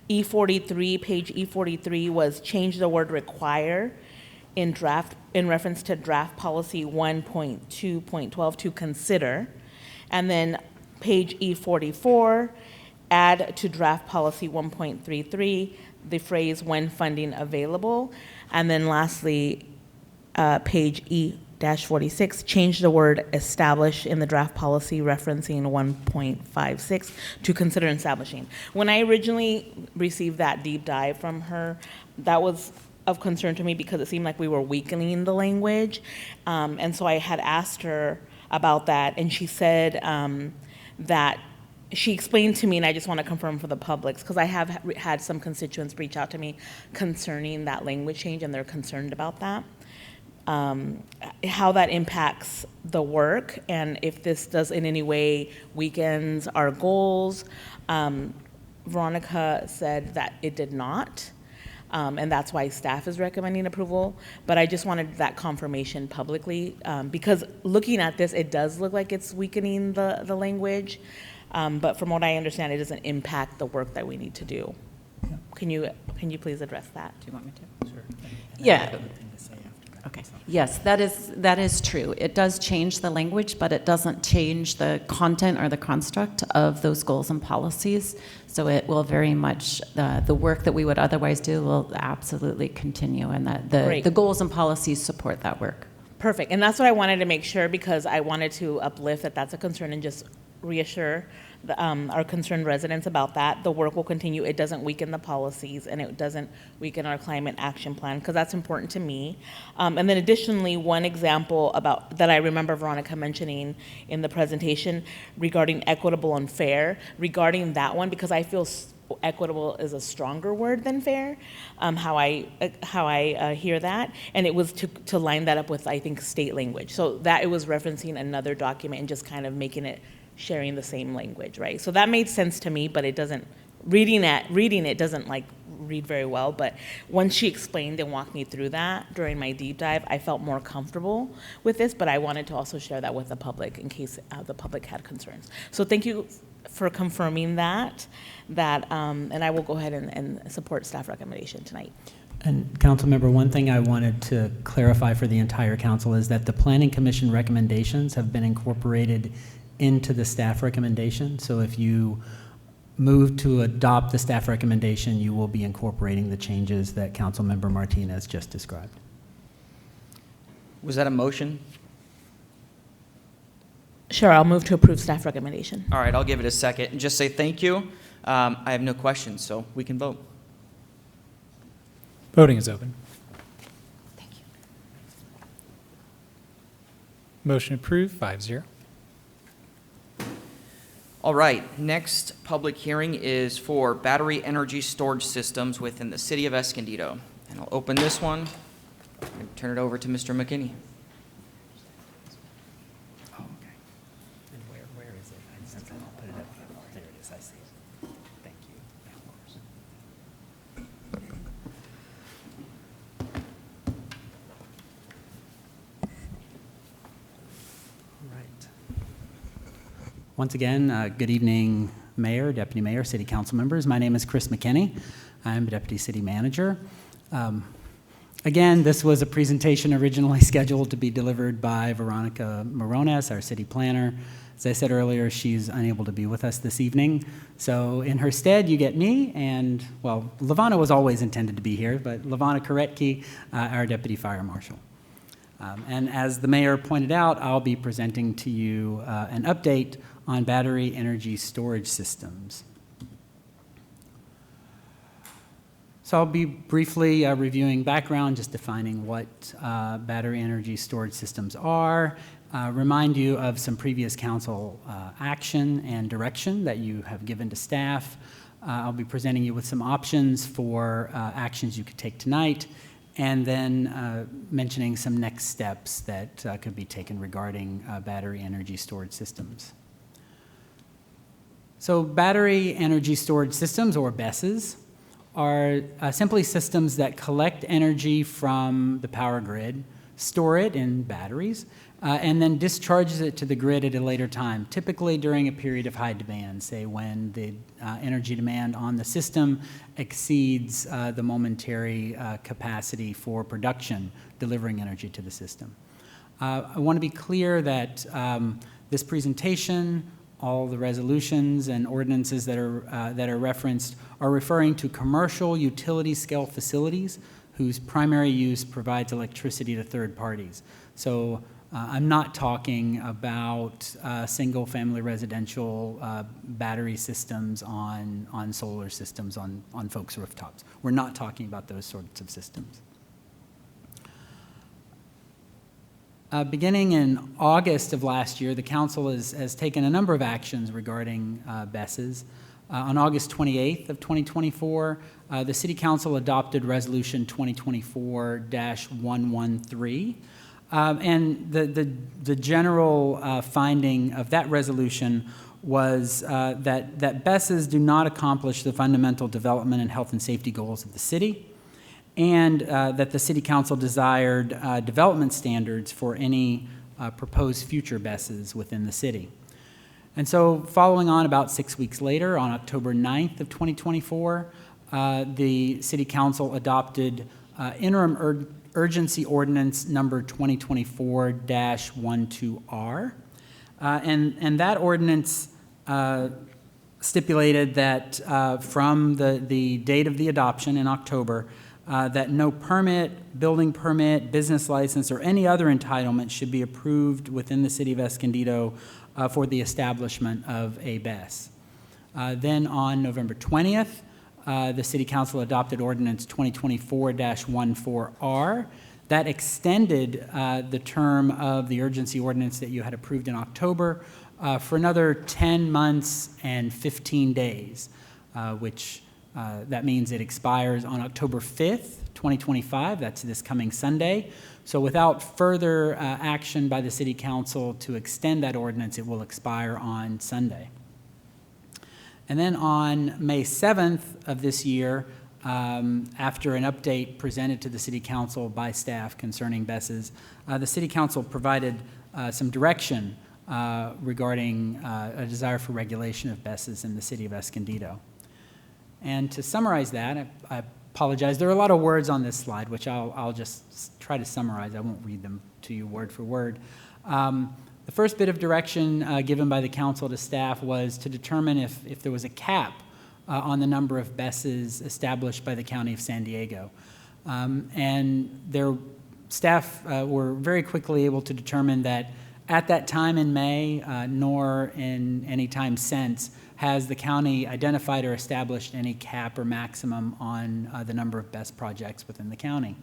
E43, page E43 was change the word require in reference to draft policy 1.2.12 to consider. And then page E44, add to draft policy 1.33 the phrase when funding available. And then lastly, page E-46, change the word establish in the draft policy referencing 1.56 to consider establishing. When I originally received that deep dive from her, that was of concern to me because it seemed like we were weakening the language. And so I had asked her about that, and she said that she explained to me, and I just want to confirm for the public, because I have had some constituents reach out to me concerning that language change, and they're concerned about that. How that impacts the work, and if this does in any way weakens our goals. Veronica said that it did not. And that's why staff is recommending approval. But I just wanted that confirmation publicly because looking at this, it does look like it's weakening the language. But from what I understand, it doesn't impact the work that we need to do. Can you please address that? Do you want me to? Sure. Yeah. Okay. Yes, that is true. It does change the language, but it doesn't change the content or the construct of those goals and policies. So it will very much, the work that we would otherwise do will absolutely continue, and that the goals and policies support that work. Perfect. And that's what I wanted to make sure, because I wanted to uplift that that's a concern and just reassure our concerned residents about that. The work will continue. It doesn't weaken the policies, and it doesn't weaken our climate action plan, because that's important to me. And then additionally, one example about that I remember Veronica mentioning in the presentation regarding equitable and fair, regarding that one, because I feel equitable is a stronger word than fair, how I hear that, and it was to line that up with, I think, state language. So that it was referencing another document and just kind of making it sharing the same language, right? So that made sense to me, but it doesn't, reading it doesn't like read very well, but once she explained and walked me through that during my deep dive, I felt more comfortable with this, but I wanted to also share that with the public in case the public had concerns. So thank you for confirming that, and I will go ahead and support staff recommendation tonight. And Councilmember, one thing I wanted to clarify for the entire council is that the Planning Commission recommendations have been incorporated into the staff recommendation. So if you move to adopt the staff recommendation, you will be incorporating the changes that Councilmember Martinez just described. Was that a motion? Sure, I'll move to approve staff recommendation. All right, I'll give it a second and just say thank you. I have no questions, so we can vote. Voting is open. Thank you. Motion approved, 5-0. All right, next public hearing is for battery energy storage systems within the city of Escondido. And I'll open this one and turn it over to Mr. McKinney. Oh, okay. And where is it? I'll put it up. There it is. I see it. Thank you. All right. Once again, good evening, Mayor, Deputy Mayor, City Council members. My name is Chris McKinney. I'm Deputy City Manager. Again, this was a presentation originally scheduled to be delivered by Veronica Morones, our city planner. As I said earlier, she's unable to be with us this evening. So in her stead, you get me and, well, Lavana was always intended to be here, but Lavana Koretke, our Deputy Fire Marshal. And as the mayor pointed out, I'll be presenting to you an update on battery energy storage systems. So I'll be briefly reviewing background, just defining what battery energy storage systems are, remind you of some previous council action and direction that you have given to staff. I'll be presenting you with some options for actions you could take tonight, and then mentioning some next steps that could be taken regarding battery energy storage systems. So battery energy storage systems, or BESSes, are simply systems that collect energy from the power grid, store it in batteries, and then discharges it to the grid at a later time, typically during a period of high demand, say when the energy demand on the system exceeds the momentary capacity for production, delivering energy to the system. I want to be clear that this presentation, all the resolutions and ordinances that are referenced are referring to commercial utility scale facilities whose primary use provides electricity to third parties. So I'm not talking about single family residential battery systems on solar systems on folks' rooftops. We're not talking about those sorts of systems. Beginning in August of last year, the council has taken a number of actions regarding BESSes. On August 28th of 2024, the City Council adopted Resolution 2024-113. And the general finding of that resolution was that BESSes do not accomplish the fundamental development and health and safety goals of the city, and that the City Council desired development standards for any proposed future BESSes within the city. And so following on about 6 weeks later, on October 9th of 2024, the City Council adopted interim urgency ordinance number 2024-12R. And that ordinance stipulated that from the date of the adoption in October, that no permit, building permit, business license, or any other entitlement should be approved within the city of Escondido for the establishment of a BESS. Then on November 20th, the City Council adopted Ordinance 2024-14R. That extended the term of the urgency ordinance that you had approved in October for another 10 months and 15 days, which that means it expires on October 5th, 2025. That's this coming Sunday. So without further action by the City Council to extend that ordinance, it will expire on Sunday. And then on May 7th of this year, after an update presented to the City Council by staff concerning BESSes, the City Council provided some direction regarding a desire for regulation of BESSes in the city of Escondido. And to summarize that, I apologize, there are a lot of words on this slide, which I'll just try to summarize. I won't read them to you word for word. The first bit of direction given by the council to staff was to determine if there was a cap on the number of BESSes established by the County of San Diego. And their staff were very quickly able to determine that at that time in May, nor in any time since, has the county identified or established any cap or maximum on the number of BESS projects within the county.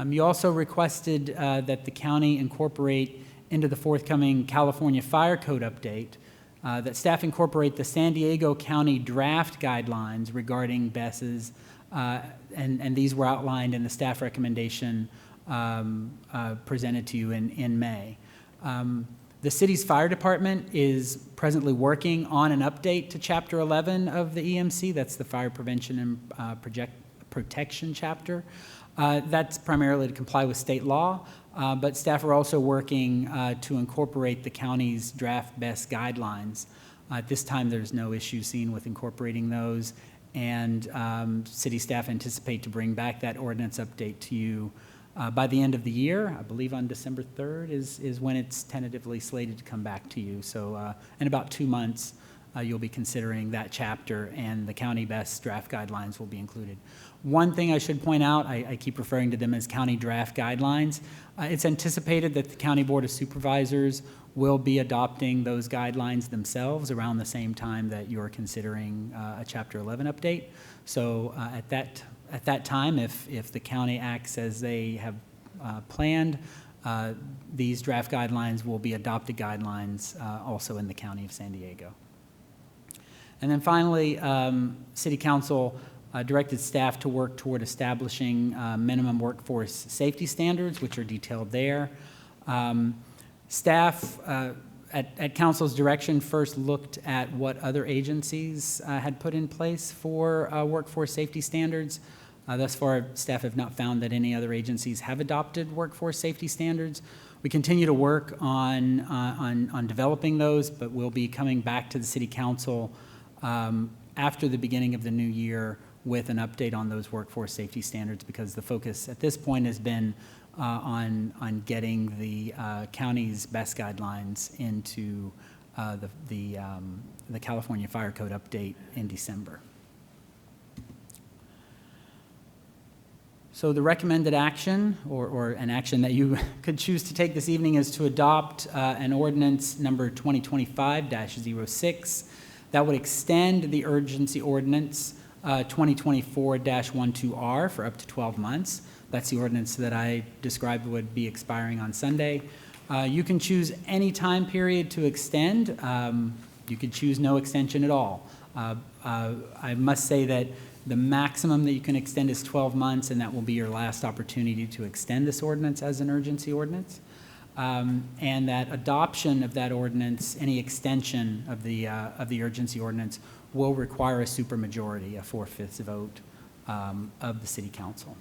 You also requested that the county incorporate into the forthcoming California Fire Code update that staff incorporate the San Diego County draft guidelines regarding BESs, and these were outlined in the staff recommendation presented to you in May. The city's fire department is presently working on an update to Chapter 11 of the EMC. That's the Fire Prevention and Protection chapter. That's primarily to comply with state law, but staff are also working to incorporate the county's draft BEST guidelines. At this time, there's no issue seen with incorporating those, and city staff anticipate to bring back that ordinance update to you by the end of the year. I believe on December 3rd is when it's tentatively slated to come back to you. So in about 2 months, you'll be considering that chapter, and the county BEST draft guidelines will be included. One thing I should point out, I keep referring to them as county draft guidelines. It's anticipated that the County Board of Supervisors will be adopting those guidelines themselves around the same time that you're considering a Chapter 11 update. So at that time, if the county acts as they have planned, these draft guidelines will be adopted guidelines also in the County of San Diego. And then finally, City Council directed staff to work toward establishing minimum workforce safety standards, which are detailed there. Staff, at Council's direction, first looked at what other agencies had put in place for workforce safety standards. Thus far, staff have not found that any other agencies have adopted workforce safety standards. We continue to work on developing those, but we'll be coming back to the City Council after the beginning of the new year with an update on those workforce safety standards, because the focus at this point has been on getting the county's BEST guidelines into the California Fire Code update in December. So the recommended action, or an action that you could choose to take this evening, is to adopt an ordinance number 2025-06 that would extend the urgency ordinance 2024-12R for up to 12 months. That's the ordinance that I described would be expiring on Sunday. You can choose any time period to extend. You could choose no extension at all. I must say that the maximum that you can extend is 12 months, and that will be your last opportunity to extend this ordinance as an urgency ordinance. And that adoption of that ordinance, any extension of the urgency ordinance, will require a supermajority, a 4/5 vote of the City Council.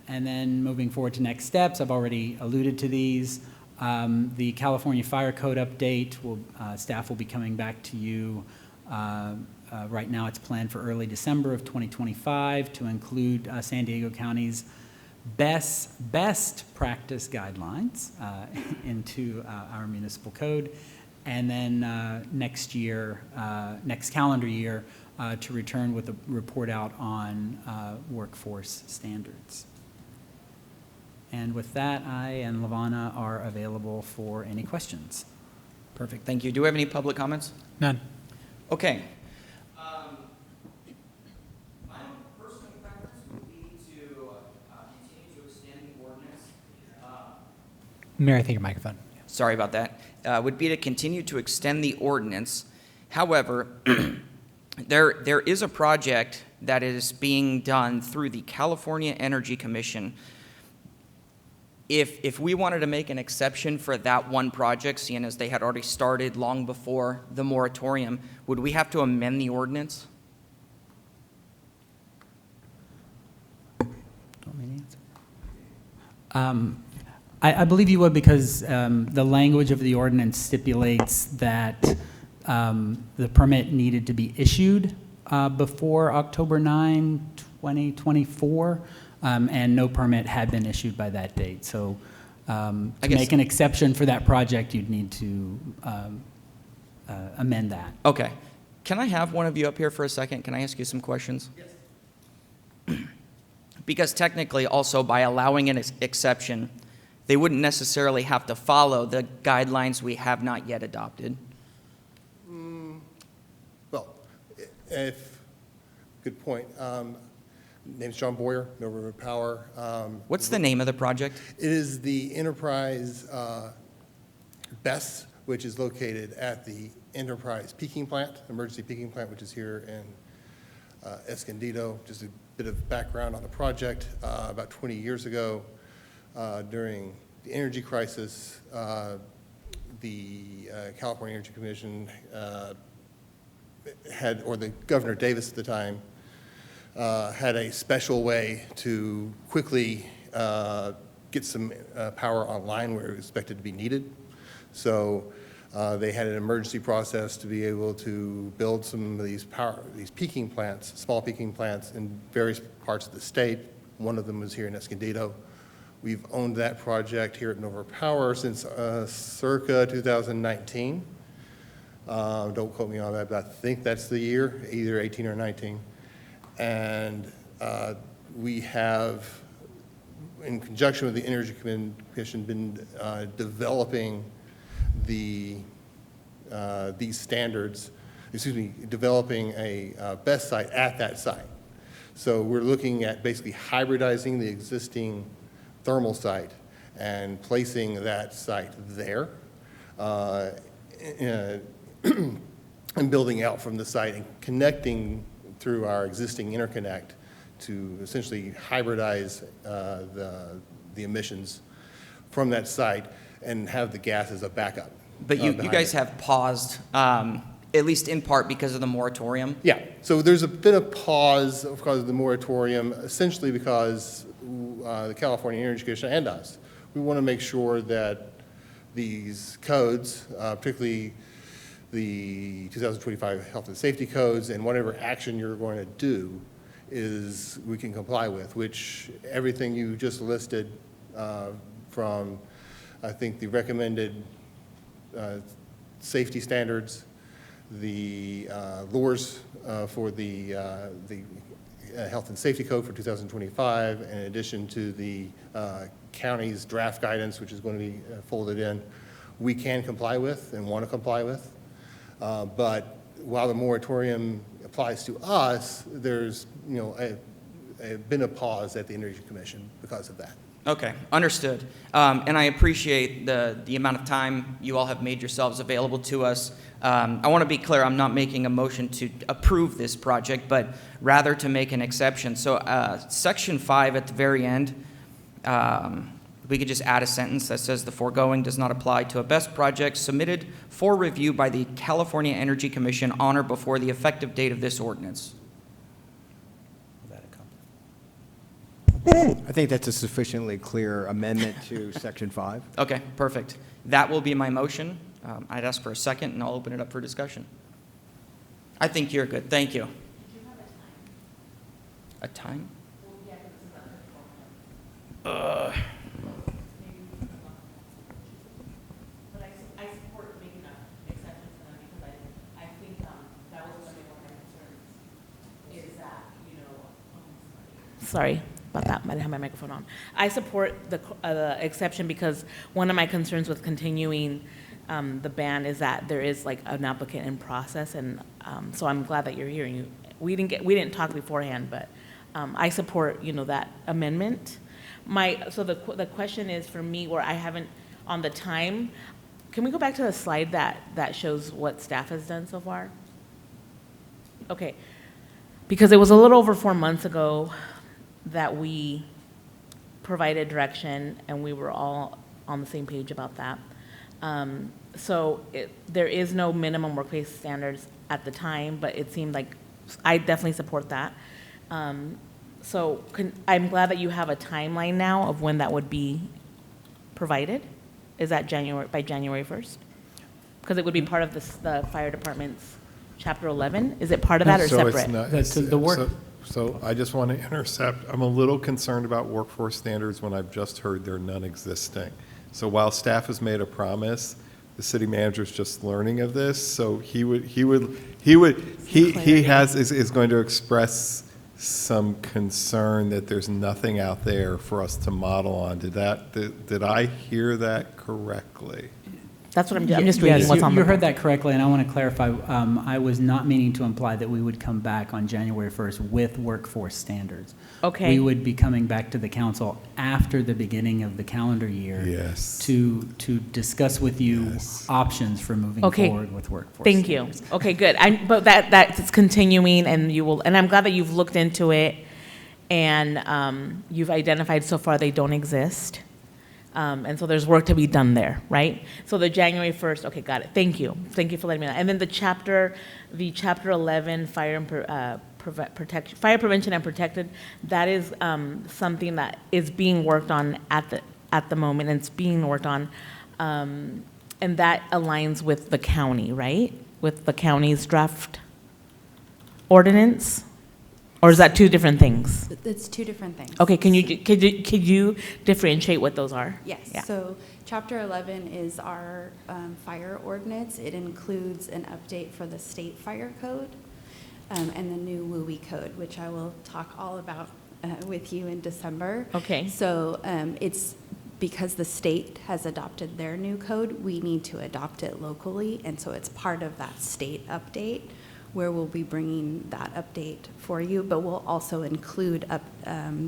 And then moving forward to next steps, I've already alluded to these. The California Fire Code update, staff will be coming back to you. Right now it's planned for early December of 2025 to include San Diego County's best practice guidelines into our municipal code. And then next calendar year, to return with a report out on workforce standards. And with that, I and Lavana are available for any questions. Perfect, thank you. Do we have any public comments? None. Okay. My personal preference would be to continue to extend the ordinance. Mayor, I think your microphone. Sorry about that. Would be to continue to extend the ordinance. However, there is a project that is being done through the California Energy Commission. If we wanted to make an exception for that one project, seeing as they had already started long before the moratorium, would we have to amend the ordinance? I believe you would, because the language of the ordinance stipulates that the permit needed to be issued before October 9, 2024, and no permit had been issued by that date. So to make an exception for that project, you'd need to amend that. Okay. Can I have one of you up here for a second? Can I ask you some questions? Yes. Because technically, also, by allowing an exception, they wouldn't necessarily have to follow the guidelines we have not yet adopted. Well, good point. Name's John Boyer, No River Power. What's the name of the project? It is the Enterprise BEST which is located at the Enterprise Peaking Plant, emergency peaking plant, which is here in Escondido. Just a bit of background on the project. About 20 years ago, during the energy crisis, the California Energy Commission the Governor Davis at the time, had a special way to quickly get some power online where it was expected to be needed. So they had an emergency process to be able to build some of these peaking plants, small peaking plants in various parts of the state. One of them was here in Escondido. We've owned that project here at Nova Power since circa 2019. Don't quote me on that, but I think that's the year, either 18 or 19. And we have, in conjunction with the Energy Commission, been developing these standards, developing a best site at that site. So we're looking at basically hybridizing the existing thermal site and placing that site there and building out from the site and connecting through our existing interconnect to essentially hybridize the emissions from that site and have the gas as a backup. But you guys have paused, at least in part because of the moratorium? Yeah, so there's been a pause because of the moratorium, essentially because the California Energy Commission and us, we want to make sure that these codes, particularly the 2025 health and safety codes, and whatever action you're going to do is we can comply with, which everything you just listed from, I think, the recommended safety standards, the lures for the health and safety code for 2025, in addition to the county's draft guidance, which is going to be folded in, we can comply with and want to comply with. But while the moratorium applies to us, there's been a pause at the Energy Commission because of that. Okay, understood. And I appreciate the amount of time you all have made yourselves available to us. I want to be clear, I'm not making a motion to approve this project, but rather to make an exception. So Section 5 at the very end, we could just add a sentence that says the foregoing does not apply to a BEST project submitted for review by the California Energy Commission on or before the effective date of this ordinance. I think that's a sufficiently clear amendment to Section 5. Okay, perfect. That will be my motion. I'd ask for a second, and I'll open it up for discussion. I think you're good. Thank you. A time? Sorry about that, I didn't have my microphone on. I support the exception because one of my concerns with continuing the ban is that there is like an applicant in process, and so I'm glad that you're here. We didn't talk beforehand, but I support that amendment. So the question is for me where I haven't on the time. Can we go back to the slide that shows what staff has done so far? Okay, because it was a little over 4 months ago that we provided direction, and we were all on the same page about that. So there is no minimum workplace standards at the time, but it seemed like I definitely support that. I'm glad that you have a timeline now of when that would be provided. Is that by January 1st? Because it would be part of the fire department's Chapter 11. Is it part of that or separate? It's not, the work. So I just want to intercept. I'm a little concerned about workforce standards when I've just heard they're non-existing. So while staff has made a promise, the city manager's just learning of this. So he is going to express some concern that there's nothing out there for us to model on. Did I hear that correctly? That's what I'm just reading Yes, what's on the you heard that correctly, and I want to clarify. I was not meaning to imply that we would come back on January 1st with workforce standards. Okay. We would be coming back to the council after the beginning of the calendar year. Yes. To discuss with you options for moving forward with workforce Thank standards. you. Okay, good. But that's continuing, and and I'm glad that you've looked into it, and you've identified so far they don't exist. And so there's work to be done there, right? So the January 1st, okay, got it. Thank you. Thank you for letting me know. And then the chapter 11, fire prevention and protected, that is something that is being worked on at the moment, and it's being worked on. And that aligns with the county, right? With the county's draft ordinance? Or is that two different things? It's two different things. Okay, could you differentiate what those are? Yes. Yeah. So Chapter 11 is our fire ordinance. It includes an update for the state fire code and the new WUI code, which I will talk all about with you in December. Okay. So it's because the state has adopted their new code, we need to adopt it locally, and so it's part of that state update, where we'll be bringing that update for you, but we'll also include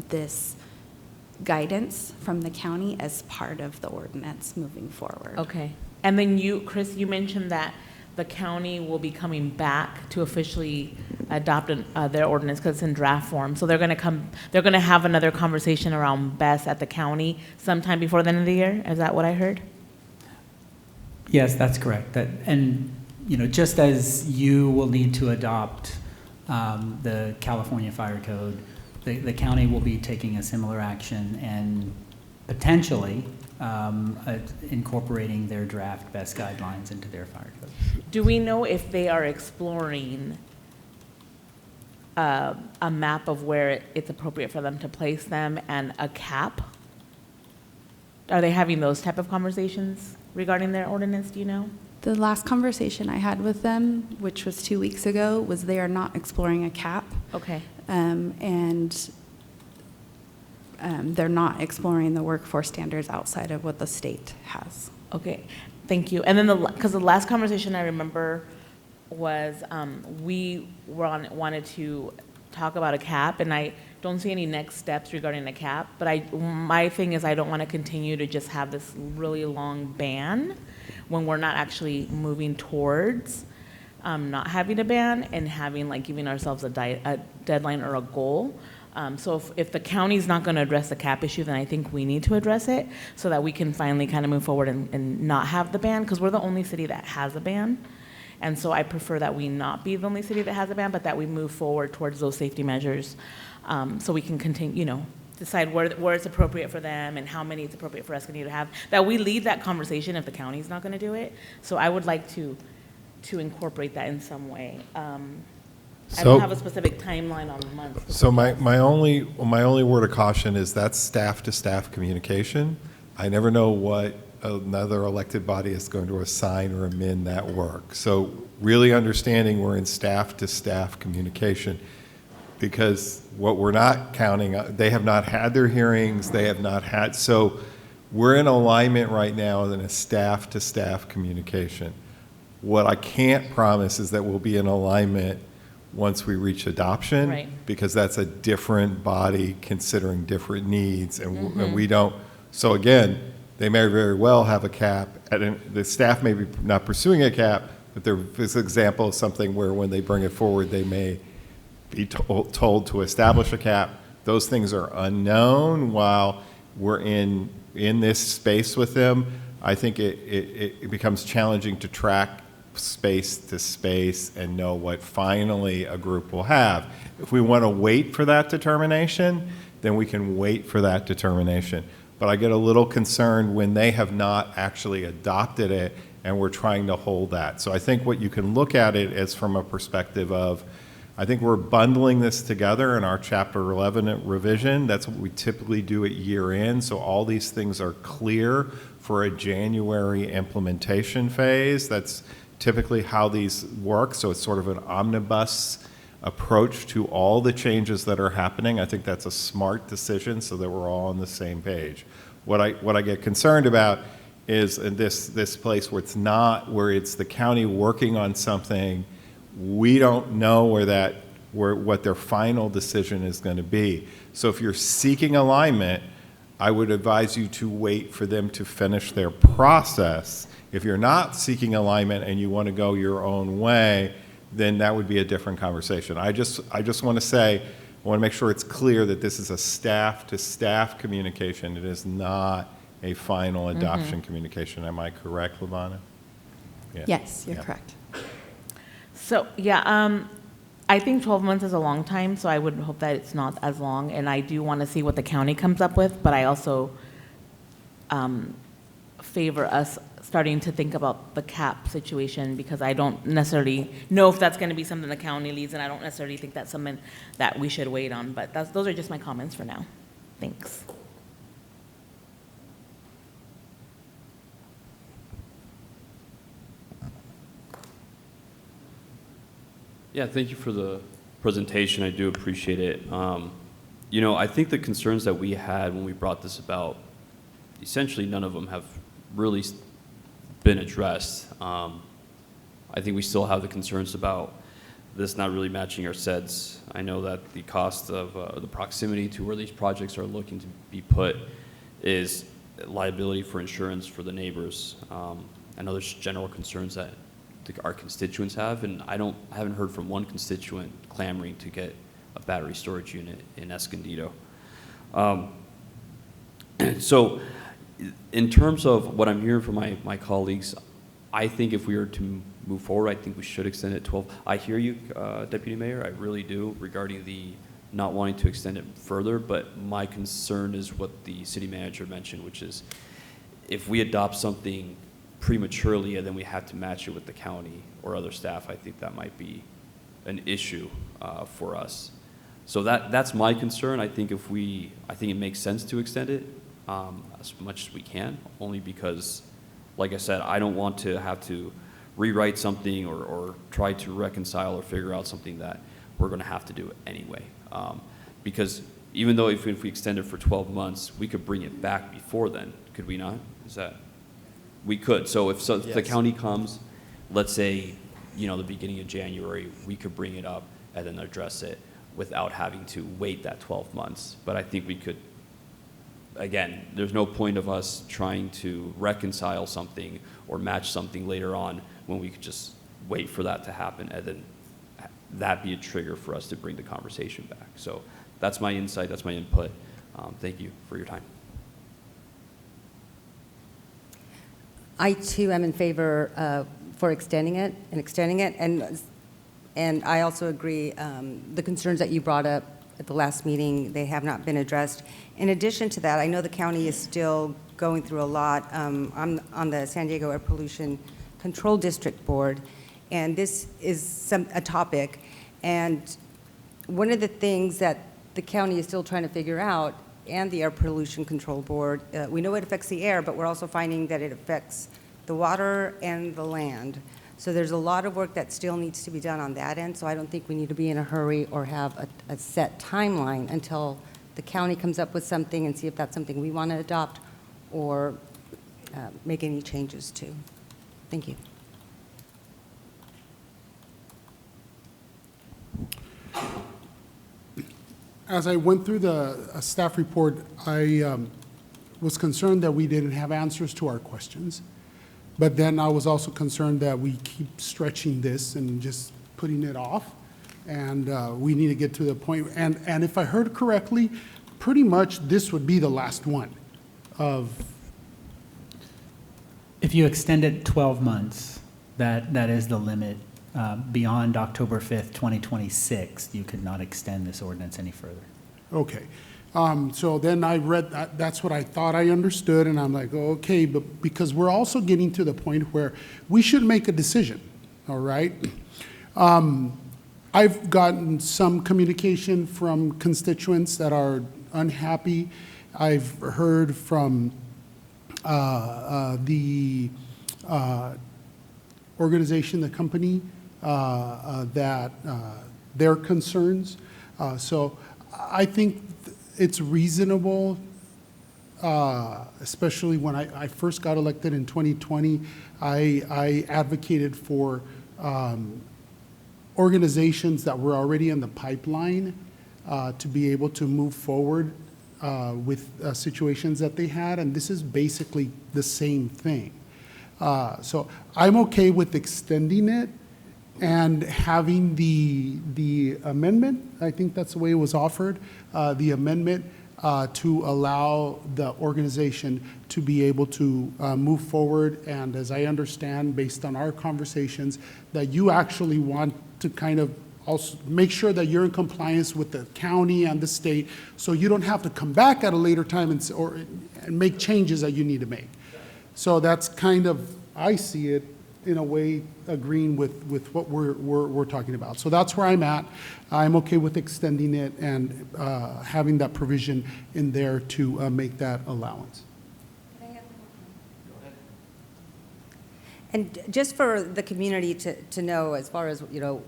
this guidance from the county as part of the ordinance moving forward. Okay. And then Chris, you mentioned that the county will be coming back to officially adopt their ordinance because it's in draft form. So they're going to have another conversation around BES at the county sometime before the end of the year. Is that what I heard? Yes, that's correct. And just as you will need to adopt the California Fire Code, the county will be taking a similar action and potentially incorporating their draft best guidelines into their fire code. Do we know if they are exploring a map of where it's appropriate for them to place them and a cap? Are they having those type of conversations regarding their ordinance, do you know? The last conversation I had with them, which was 2 weeks ago, was they are not exploring a cap. Okay. They're not exploring the workforce standards outside of what the state has. Okay, thank you. And then because the last conversation I remember was we wanted to talk about a cap, and I don't see any next steps regarding the cap, but my thing is I don't want to continue to just have this really long ban when we're not actually moving towards not having a ban and having, giving ourselves a deadline or a goal. So if the county's not going to address the cap issue, then I think we need to address it so that we can finally kind of move forward and not have the ban, because we're the only city that has a ban. And so I prefer that we not be the only city that has a ban, but that we move forward towards those safety measures so we can continue, decide where it's appropriate for them and how many it's appropriate for Escondido to have, that we lead that conversation if the county's not going to do it. So I would like to incorporate that in some way. I don't have a specific timeline on the month. So my only word of caution is that's staff-to-staff communication. I never know what another elected body is going to assign or amend that work. So really understanding we're in staff-to-staff communication, because what we're not counting, they have not had their hearings, so we're in alignment right now in a staff-to-staff communication. What I can't promise is that we'll be in alignment once we reach adoption, right, because that's a different body considering different needs, and we don't. So again, they may very well have a cap, and the staff may be not pursuing a cap, but there's an example of something where when they bring it forward, they may be told to establish a cap. Those things are unknown while we're in this space with them. I think it becomes challenging to track space to space and know what finally a group will have. If we want to wait for that determination, then we can wait for that determination. But I get a little concerned when they have not actually adopted it and we're trying to hold that. So I think what you can look at it is from a perspective of, I think we're bundling this together in our Chapter 11 revision. That's what we typically do at year end. So all these things are clear for a January implementation phase. That's typically how these work. So it's sort of an omnibus approach to all the changes that are happening. I think that's a smart decision so that we're all on the same page. What I get concerned about is in this place where it's the county working on something. We don't know what their final decision is going to be. So if you're seeking alignment, I would advise you to wait for them to finish their process. If you're not seeking alignment and you want to go your own way, then that would be a different conversation. I just want to say, I want to make sure it's clear that this is a staff-to-staff communication. It is not a final adoption communication. Am I correct, Lavana? Yeah. Yes, you're correct. So, yeah, I think 12 months is a long time, so I would hope that it's not as long, and I do want to see what the county comes up with, but I also favor us starting to think about the cap situation, because I don't necessarily know if that's going to be something the county leads, and I don't necessarily think that's something that we should wait on, but those are just my comments for now. Thanks. Yeah, thank you for the presentation. I do appreciate it. You know, I think the concerns that we had when we brought this about, essentially none of them have really been addressed. I think we still have the concerns about this not really matching our SEDS. I know that the cost of the proximity to where these projects are looking to be put is liability for insurance for the neighbors. I know there's general concerns that our constituents have, and I haven't heard from one constituent clamoring to get a battery storage unit in Escondido. So in terms of what I'm hearing from my colleagues, I think if we were to move forward, I think we should extend it 12. I hear you, Deputy Mayor, I really do, regarding the not wanting to extend it further, but my concern is what the city manager mentioned, which is if we adopt something prematurely and then we have to match it with the county or other staff, I think that might be an issue for us. So that's my concern. I think it makes sense to extend it as much as we can, only because, like I said, I don't want to have to rewrite something or try to reconcile or figure out something that we're going to have to do anyway. Because even though if we extend it for 12 months, we could bring it back before then, could we not? We could. So if the county comes, let's say, the beginning of January, we could bring it up and then address it without having to wait that 12 months. But I think we could, again, there's no point of us trying to reconcile something or match something later on when we could just wait for that to happen and then that be a trigger for us to bring the conversation back. So that's my insight, that's my input. Thank you for your time. I too am in favor for extending it, and I also agree the concerns that you brought up at the last meeting, they have not been addressed. In addition to that, I know the county is still going through a lot. I'm on the San Diego Air Pollution Control District Board, and this is a topic. And one of the things that the county is still trying to figure out, and the Air Pollution Control Board, we know it affects the air, but we're also finding that it affects the water and the land. So there's a lot of work that still needs to be done on that end, so I don't think we need to be in a hurry or have a set timeline until the county comes up with something and see if that's something we want to adopt or make any changes to. Thank you. As I went through the staff report, I was concerned that we didn't have answers to our questions. But then I was also concerned that we keep stretching this and just putting it off. And we need to get to the point. And if I heard correctly, pretty much this would be the last one of. If you extend it 12 months, that is the limit. Beyond October 5th, 2026, you could not extend this ordinance any further. Okay. So then I read that, that's what I thought I understood, and I'm like, okay, but because we're also getting to the point where we should make a decision, all right? I've gotten some communication from constituents that are unhappy. I've heard from the organization, the company, that their concerns. So I think it's reasonable especially when I first got elected in 2020, I advocated for organizations that were already in the pipeline to be able to move forward with situations that they had, and this is basically the same thing. So I'm okay with extending it and having the amendment, I think that's the way it was offered, the amendment to allow the organization to be able to move forward. And as I understand, based on our conversations, that you actually want to kind of also make sure that you're in compliance with the county and the state, so you don't have to come back at a later time and make changes that you need to make. So that's kind of, I see it in a way agreeing with what we're talking about. So that's where I'm at. I'm okay with extending it and having that provision in there to make that allowance. And just for the community to know, as far as, you know,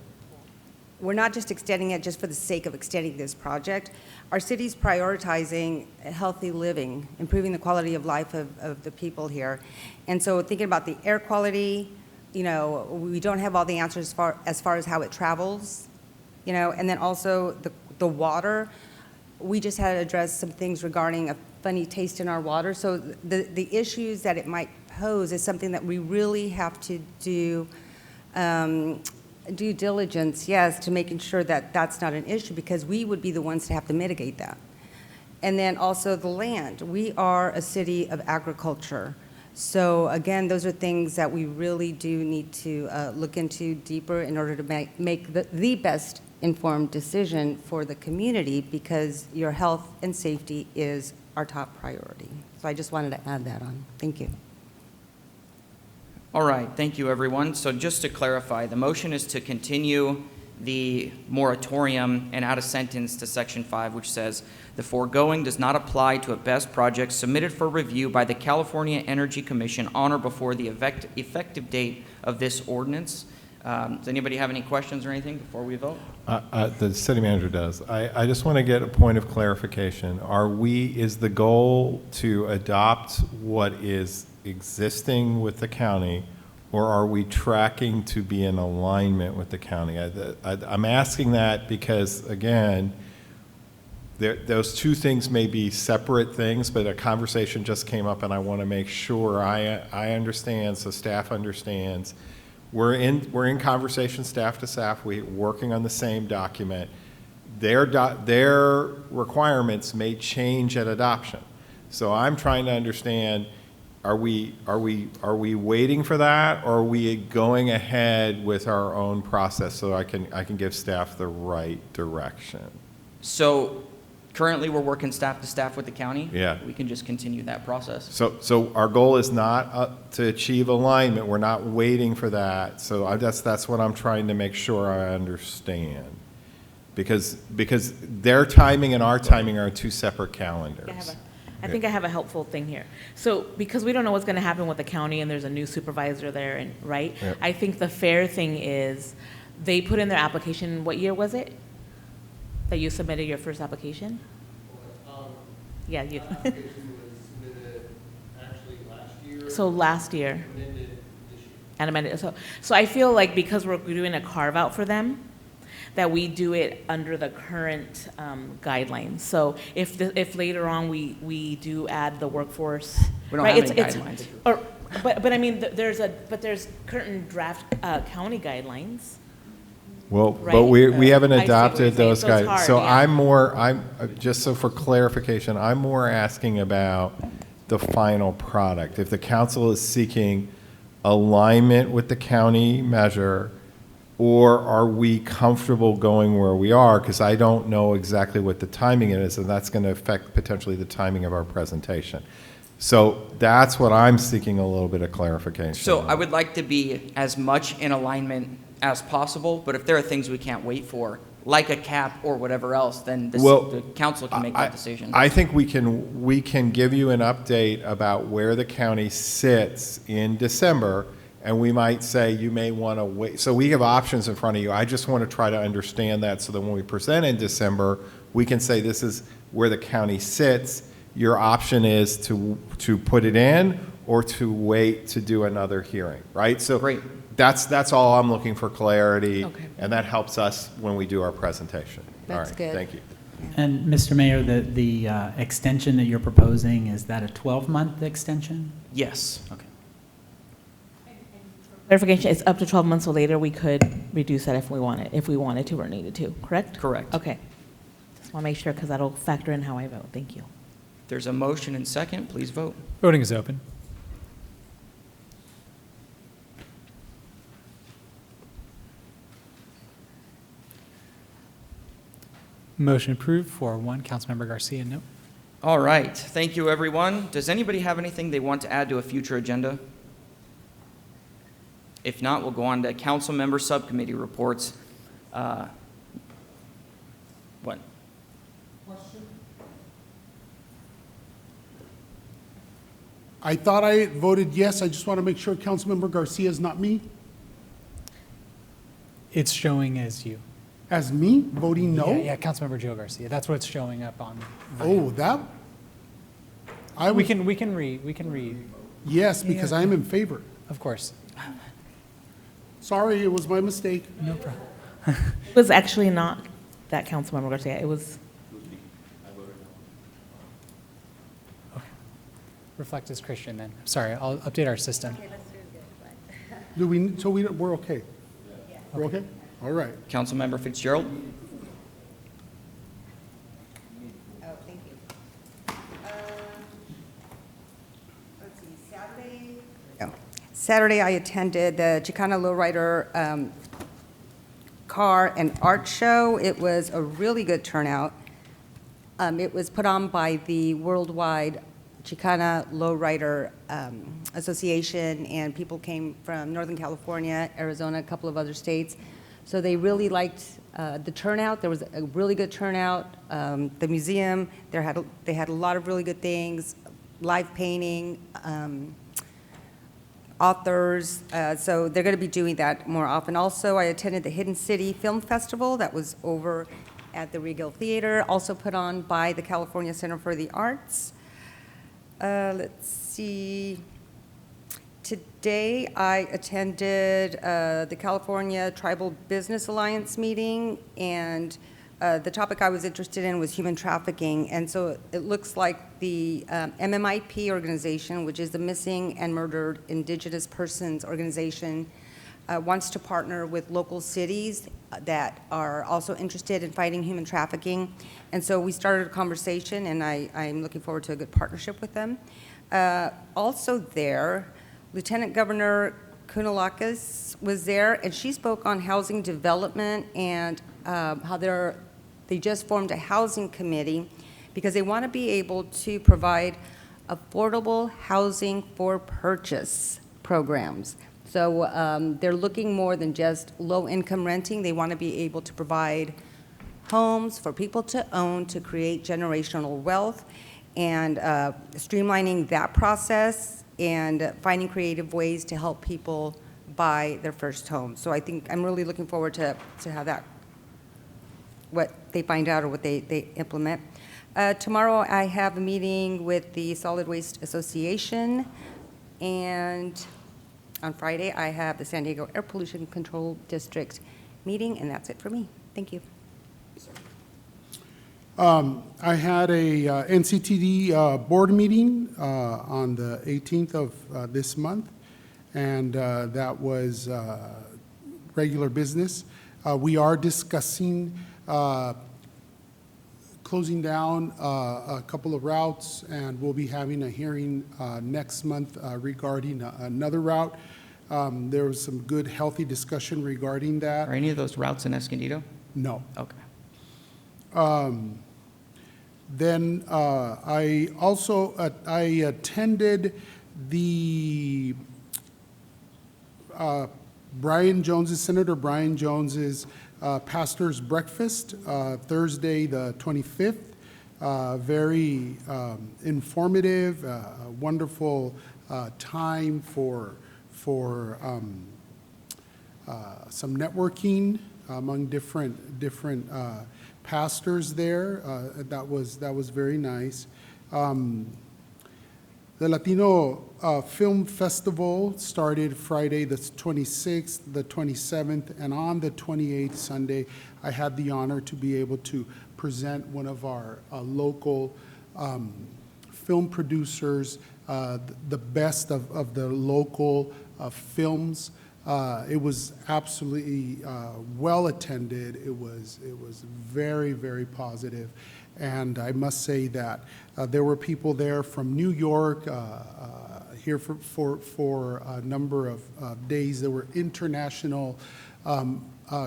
we're not just extending it just for the sake of extending this project. Our city's prioritizing healthy living, improving the quality of life of the people here. And so thinking about the air quality, you know, we don't have all the answers as far as how it travels, you know, and then also the water. We just had to address some things regarding a funny taste in our water. So the issues that it might pose is something that we really have to do due diligence, yes, to making sure that that's not an issue, because we would be the ones to have to mitigate that. And then also the land. We are a city of agriculture. So again, those are things that we really do need to look into deeper in order to make the best informed decision for the community, because your health and safety is our top priority. So I just wanted to add that on. Thank you. All right, thank you, everyone. So just to clarify, the motion is to continue the moratorium and add a sentence to Section 5, which says, "The foregoing does not apply to a BEST project submitted for review by the California Energy Commission on or before the effective date of this ordinance." Does anybody have any questions or anything before we vote? The city manager does. I just want to get a point of clarification. Is the goal to adopt what is existing with the county, or are we tracking to be in alignment with the county? I'm asking that because, again, those two things may be separate things, but a conversation just came up, and I want to make sure I understand, so staff understands. We're in conversation, staff to staff. We're working on the same document. Their requirements may change at adoption. So I'm trying to understand, are we waiting for that, or are we going ahead with our own process so I can give staff the right direction? So currently, we're working staff to staff with the county. Yeah. We can just continue that process. So our goal is not to achieve alignment. We're not waiting for that. So that's what I'm trying to make sure I understand. Because their timing and our timing are two separate calendars. I think I have a helpful thing here. So because we don't know what's going to happen with the county, and there's a new supervisor there, and right? Yep. I think the fair thing is they put in their application. What year was it that you submitted your first application? Yeah, you. Application was submitted actually last year. So last year. Amended this year. And amended. So I feel like because we're doing a carve out for them, that we do it under the current guidelines. So if later on we do add the workforce, We don't right? have any guidelines. But I mean, there's current draft county guidelines. Well, Right. but we haven't I see what you're adopted saying. those So it's guys. hard, So yeah. I'm just so for clarification, I'm more asking about the final product. If the council is seeking alignment with the county measure, or are we comfortable going where we are? Because I don't know exactly what the timing is, and that's going to affect potentially the timing of our presentation. So that's what I'm seeking a little bit of clarification. So on. I would like to be as much in alignment as possible, but if there are things we can't wait for, like a cap or whatever else, then the council can make that decision. I think we can give you an update about where the county sits in December, and we might say you may want to wait. So we have options in front of you. I just want to try to understand that so that when we present in December, we can say this is where the county sits. your option is to put it in or to wait to do another hearing, right? So Great. that's all I'm looking for clarity, Okay. and that helps us when we do our presentation. That's All right, good. thank you. And Mr. Mayor, the extension that you're proposing, is that a 12-month extension? Yes. Okay. Clarification, it's up to 12 months, so later we could reduce that if we wanted to or needed to, correct? Correct. Okay. Just want to make sure, because that'll factor in how I vote. Thank you. There's a motion and second. Please vote. Voting is open. Motion approved, 4-1. Councilmember Garcia, no. All right. Thank you, everyone. Does anybody have anything they want to add to a future agenda? If not, we'll go on to council member subcommittee reports. What? I thought I voted yes. I just want to make sure Councilmember Garcia is not me. It's showing as you. As me, voting no? Yeah, Councilmember Joe Garcia. That's what's showing up on. Oh, that? We can read. Yes, because I am in favor. Of course. Sorry, it was my mistake. No problem. It was actually not that Councilmember Garcia. It was, Reflect as Christian then. Sorry, I'll update our system. We're okay? We're okay? All right. Councilmember Fitzgerald? Oh, thank you. Let's see, Saturday I attended the Chicana Lowrider Car and Art Show. It was a really good turnout. It was put on by the Worldwide Chicana Lowrider Association, and people came from Northern California, Arizona, a couple of other states. So they really liked the turnout. There was a really good turnout. The museum, they had a lot of really good things, live painting, authors. So they're going to be doing that more often. Also, I attended the Hidden City Film Festival that was over at the Regal Theater, also put on by the California Center for the Arts. Let's see. Today, I attended the California Tribal Business Alliance meeting, and the topic I was interested in was human trafficking. And so it looks like the MMIP organization, which is the Missing and Murdered Indigenous Persons Organization, wants to partner with local cities that are also interested in fighting human trafficking. And so we started a conversation, and I'm looking forward to a good partnership with them. Also there, Lieutenant Governor Kounalakis was there, and she spoke on housing development and how they just formed a housing committee because they want to be able to provide affordable housing for purchase programs. So they're looking more than just low-income renting. They want to be able to provide homes for people to own to create generational wealth, and streamlining that process and finding creative ways to help people buy their first home. So I think I'm really looking forward to how that, what they find out or what they implement. Tomorrow I have a meeting with the Solid Waste Association, and on Friday I have the San Diego Air Pollution Control District meeting, and that's it for me. Thank you. I had a NCTD board meeting on the 18th of this month, and that was regular business. We are discussing closing down a couple of routes, and we'll be having a hearing next month regarding another route. There was some good, healthy discussion regarding that. Are any of those routes in Escondido? No. Okay. Then I also I attended the Senator Brian Jones's pastor's breakfast Thursday the 25th. Very informative, wonderful time for some networking among different pastors there. That was very nice. The Latino Film Festival started Friday the 26th, the 27th, and on the 28th Sunday, I had the honor to be able to present one of our local film producers, the best of the local films. It was absolutely well attended. It was very, very positive. And I must say that there were people there from New York, here for a number of days. There were international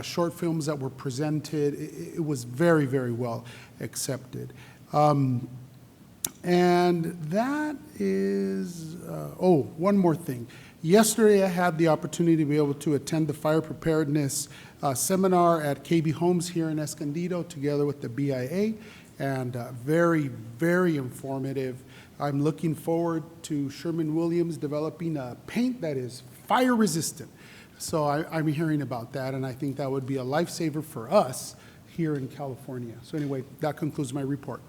short films that were presented. It was very, very well accepted. And that is, one more thing. Yesterday, I had the opportunity to be able to attend the fire preparedness seminar at KB Homes here in Escondido together with the BIA, and very, very informative. I'm looking forward to Sherwin-Williams developing a paint that is fire resistant. So I'm hearing about that, and I think that would be a lifesaver for us here in California. So anyway, that concludes my report.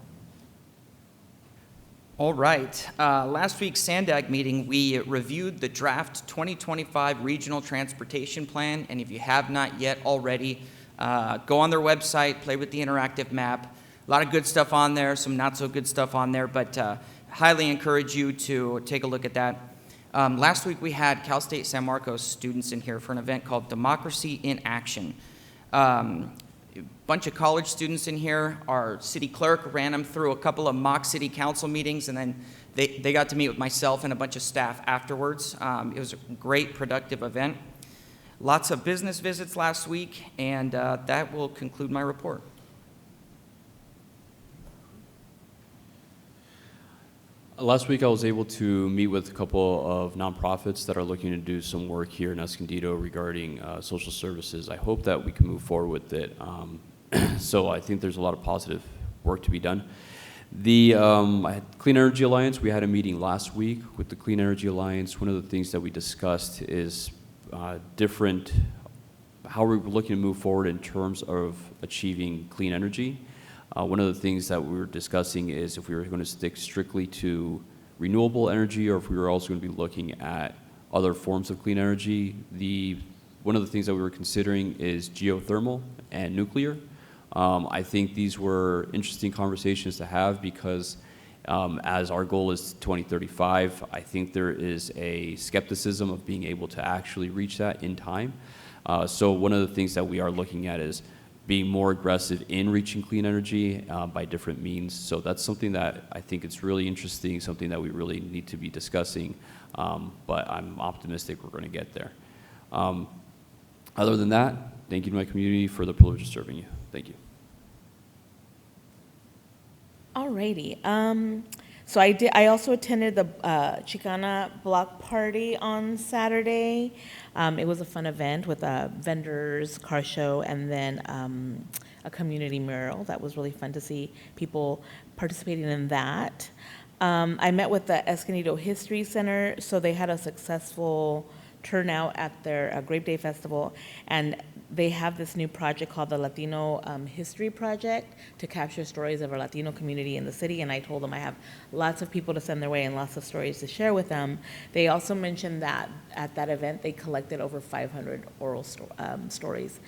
All right. Last week's SANDAG meeting, we reviewed the draft 2025 Regional Transportation Plan, and if you have not yet already, go on their website, play with the interactive map. A lot of good stuff on there, some not so good stuff on there, but highly encourage you to take a look at that. Last week we had Cal State San Marcos students in here for an event called Democracy in Action. Bunch of college students in here. Our city clerk ran them through a couple of mock city council meetings, and then they got to meet with myself and a bunch of staff afterwards. It was a great, productive event. Lots of business visits last week, and that will conclude my report. Last week I was able to meet with a couple of nonprofits that are looking to do some work here in Escondido regarding social services. I hope that we can move forward with it. So I think there's a lot of positive work to be done. The Clean Energy Alliance, we had a meeting last week with the Clean Energy Alliance. One of the things that we discussed is how we're looking to move forward in terms of achieving clean energy. One of the things that we were discussing is if we were going to stick strictly to renewable energy or if we were also going to be looking at other forms of clean energy. One of the things that we were considering is geothermal and nuclear. I think these were interesting conversations to have because as our goal is 2035, I think there is a skepticism of being able to actually reach that in time. So one of the things that we are looking at is being more aggressive in reaching clean energy by different means. So that's something that I think it's really interesting, something that we really need to be discussing, but I'm optimistic we're going to get there. Other than that, thank you to my community for the privilege of serving you. Thank you. Alrighty. So I also attended the Chicana Block Party on Saturday. It was a fun event with vendors, car show, and then a community mural. That was really fun to see people participating in that. I met with the Escondido History Center, so they had a successful turnout at their Grape Day Festival, and they have this new project called the Latino History Project to capture stories of our Latino community in the city, and I told them I have lots of people to send their way and lots of stories to share with them. They also mentioned that at that event they collected over 500 oral stories.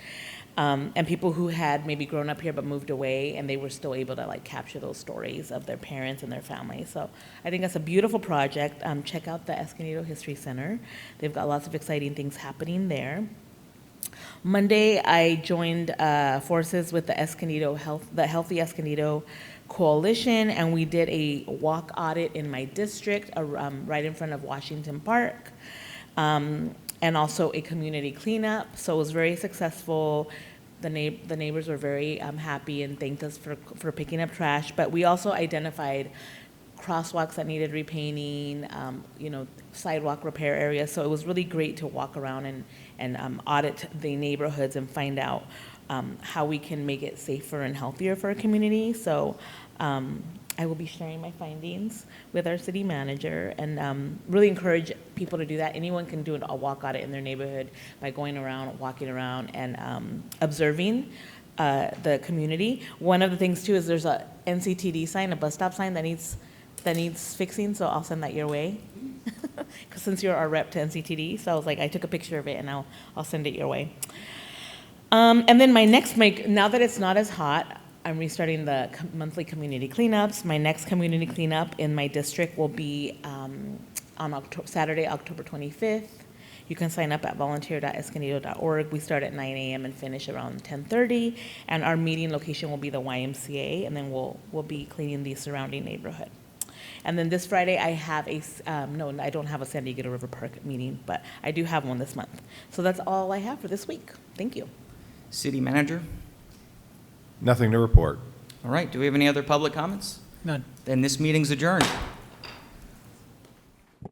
And people who had maybe grown up here but moved away, and they were still able to capture those stories of their parents and their families. So I think that's a beautiful project. Check out the Escondido History Center. They've got lots of exciting things happening there. Monday, I joined forces with the Healthy Escondido Coalition, and we did a walk audit in my district right in front of Washington Park. And also a community cleanup. So it was very successful. The neighbors were very happy and thanked us for picking up trash. But we also identified crosswalks that needed repainting, sidewalk repair areas. So it was really great to walk around and audit the neighborhoods and find out how we can make it safer and healthier for our community. So I will be sharing my findings with our city manager and really encourage people to do that. Anyone can do a walk audit in their neighborhood by going around, walking around, and observing the community. One of the things too is there's a NCTD sign, a bus stop sign that needs that needs fixing, so I'll send that your way. 'Cause since you're our rep to NCTD, so I was like, I took a picture of it and I'll send it your way. And then now that it's not as hot, I'm restarting the monthly community cleanups. My next community cleanup in my district will be on Saturday, October 25th. You can sign up at volunteer.escondido.org. We start at 9 a.m. and finish around 10:30. And our meeting location will be the YMCA, and then we'll be cleaning the surrounding neighborhood. And then this Friday, I have no, I don't have a San Diego River Park meeting, but I do have one this month. So that's all I have for this week. Thank you. City Manager? Nothing to report. All right, do we have any other public comments? None. Then this meeting's adjourned.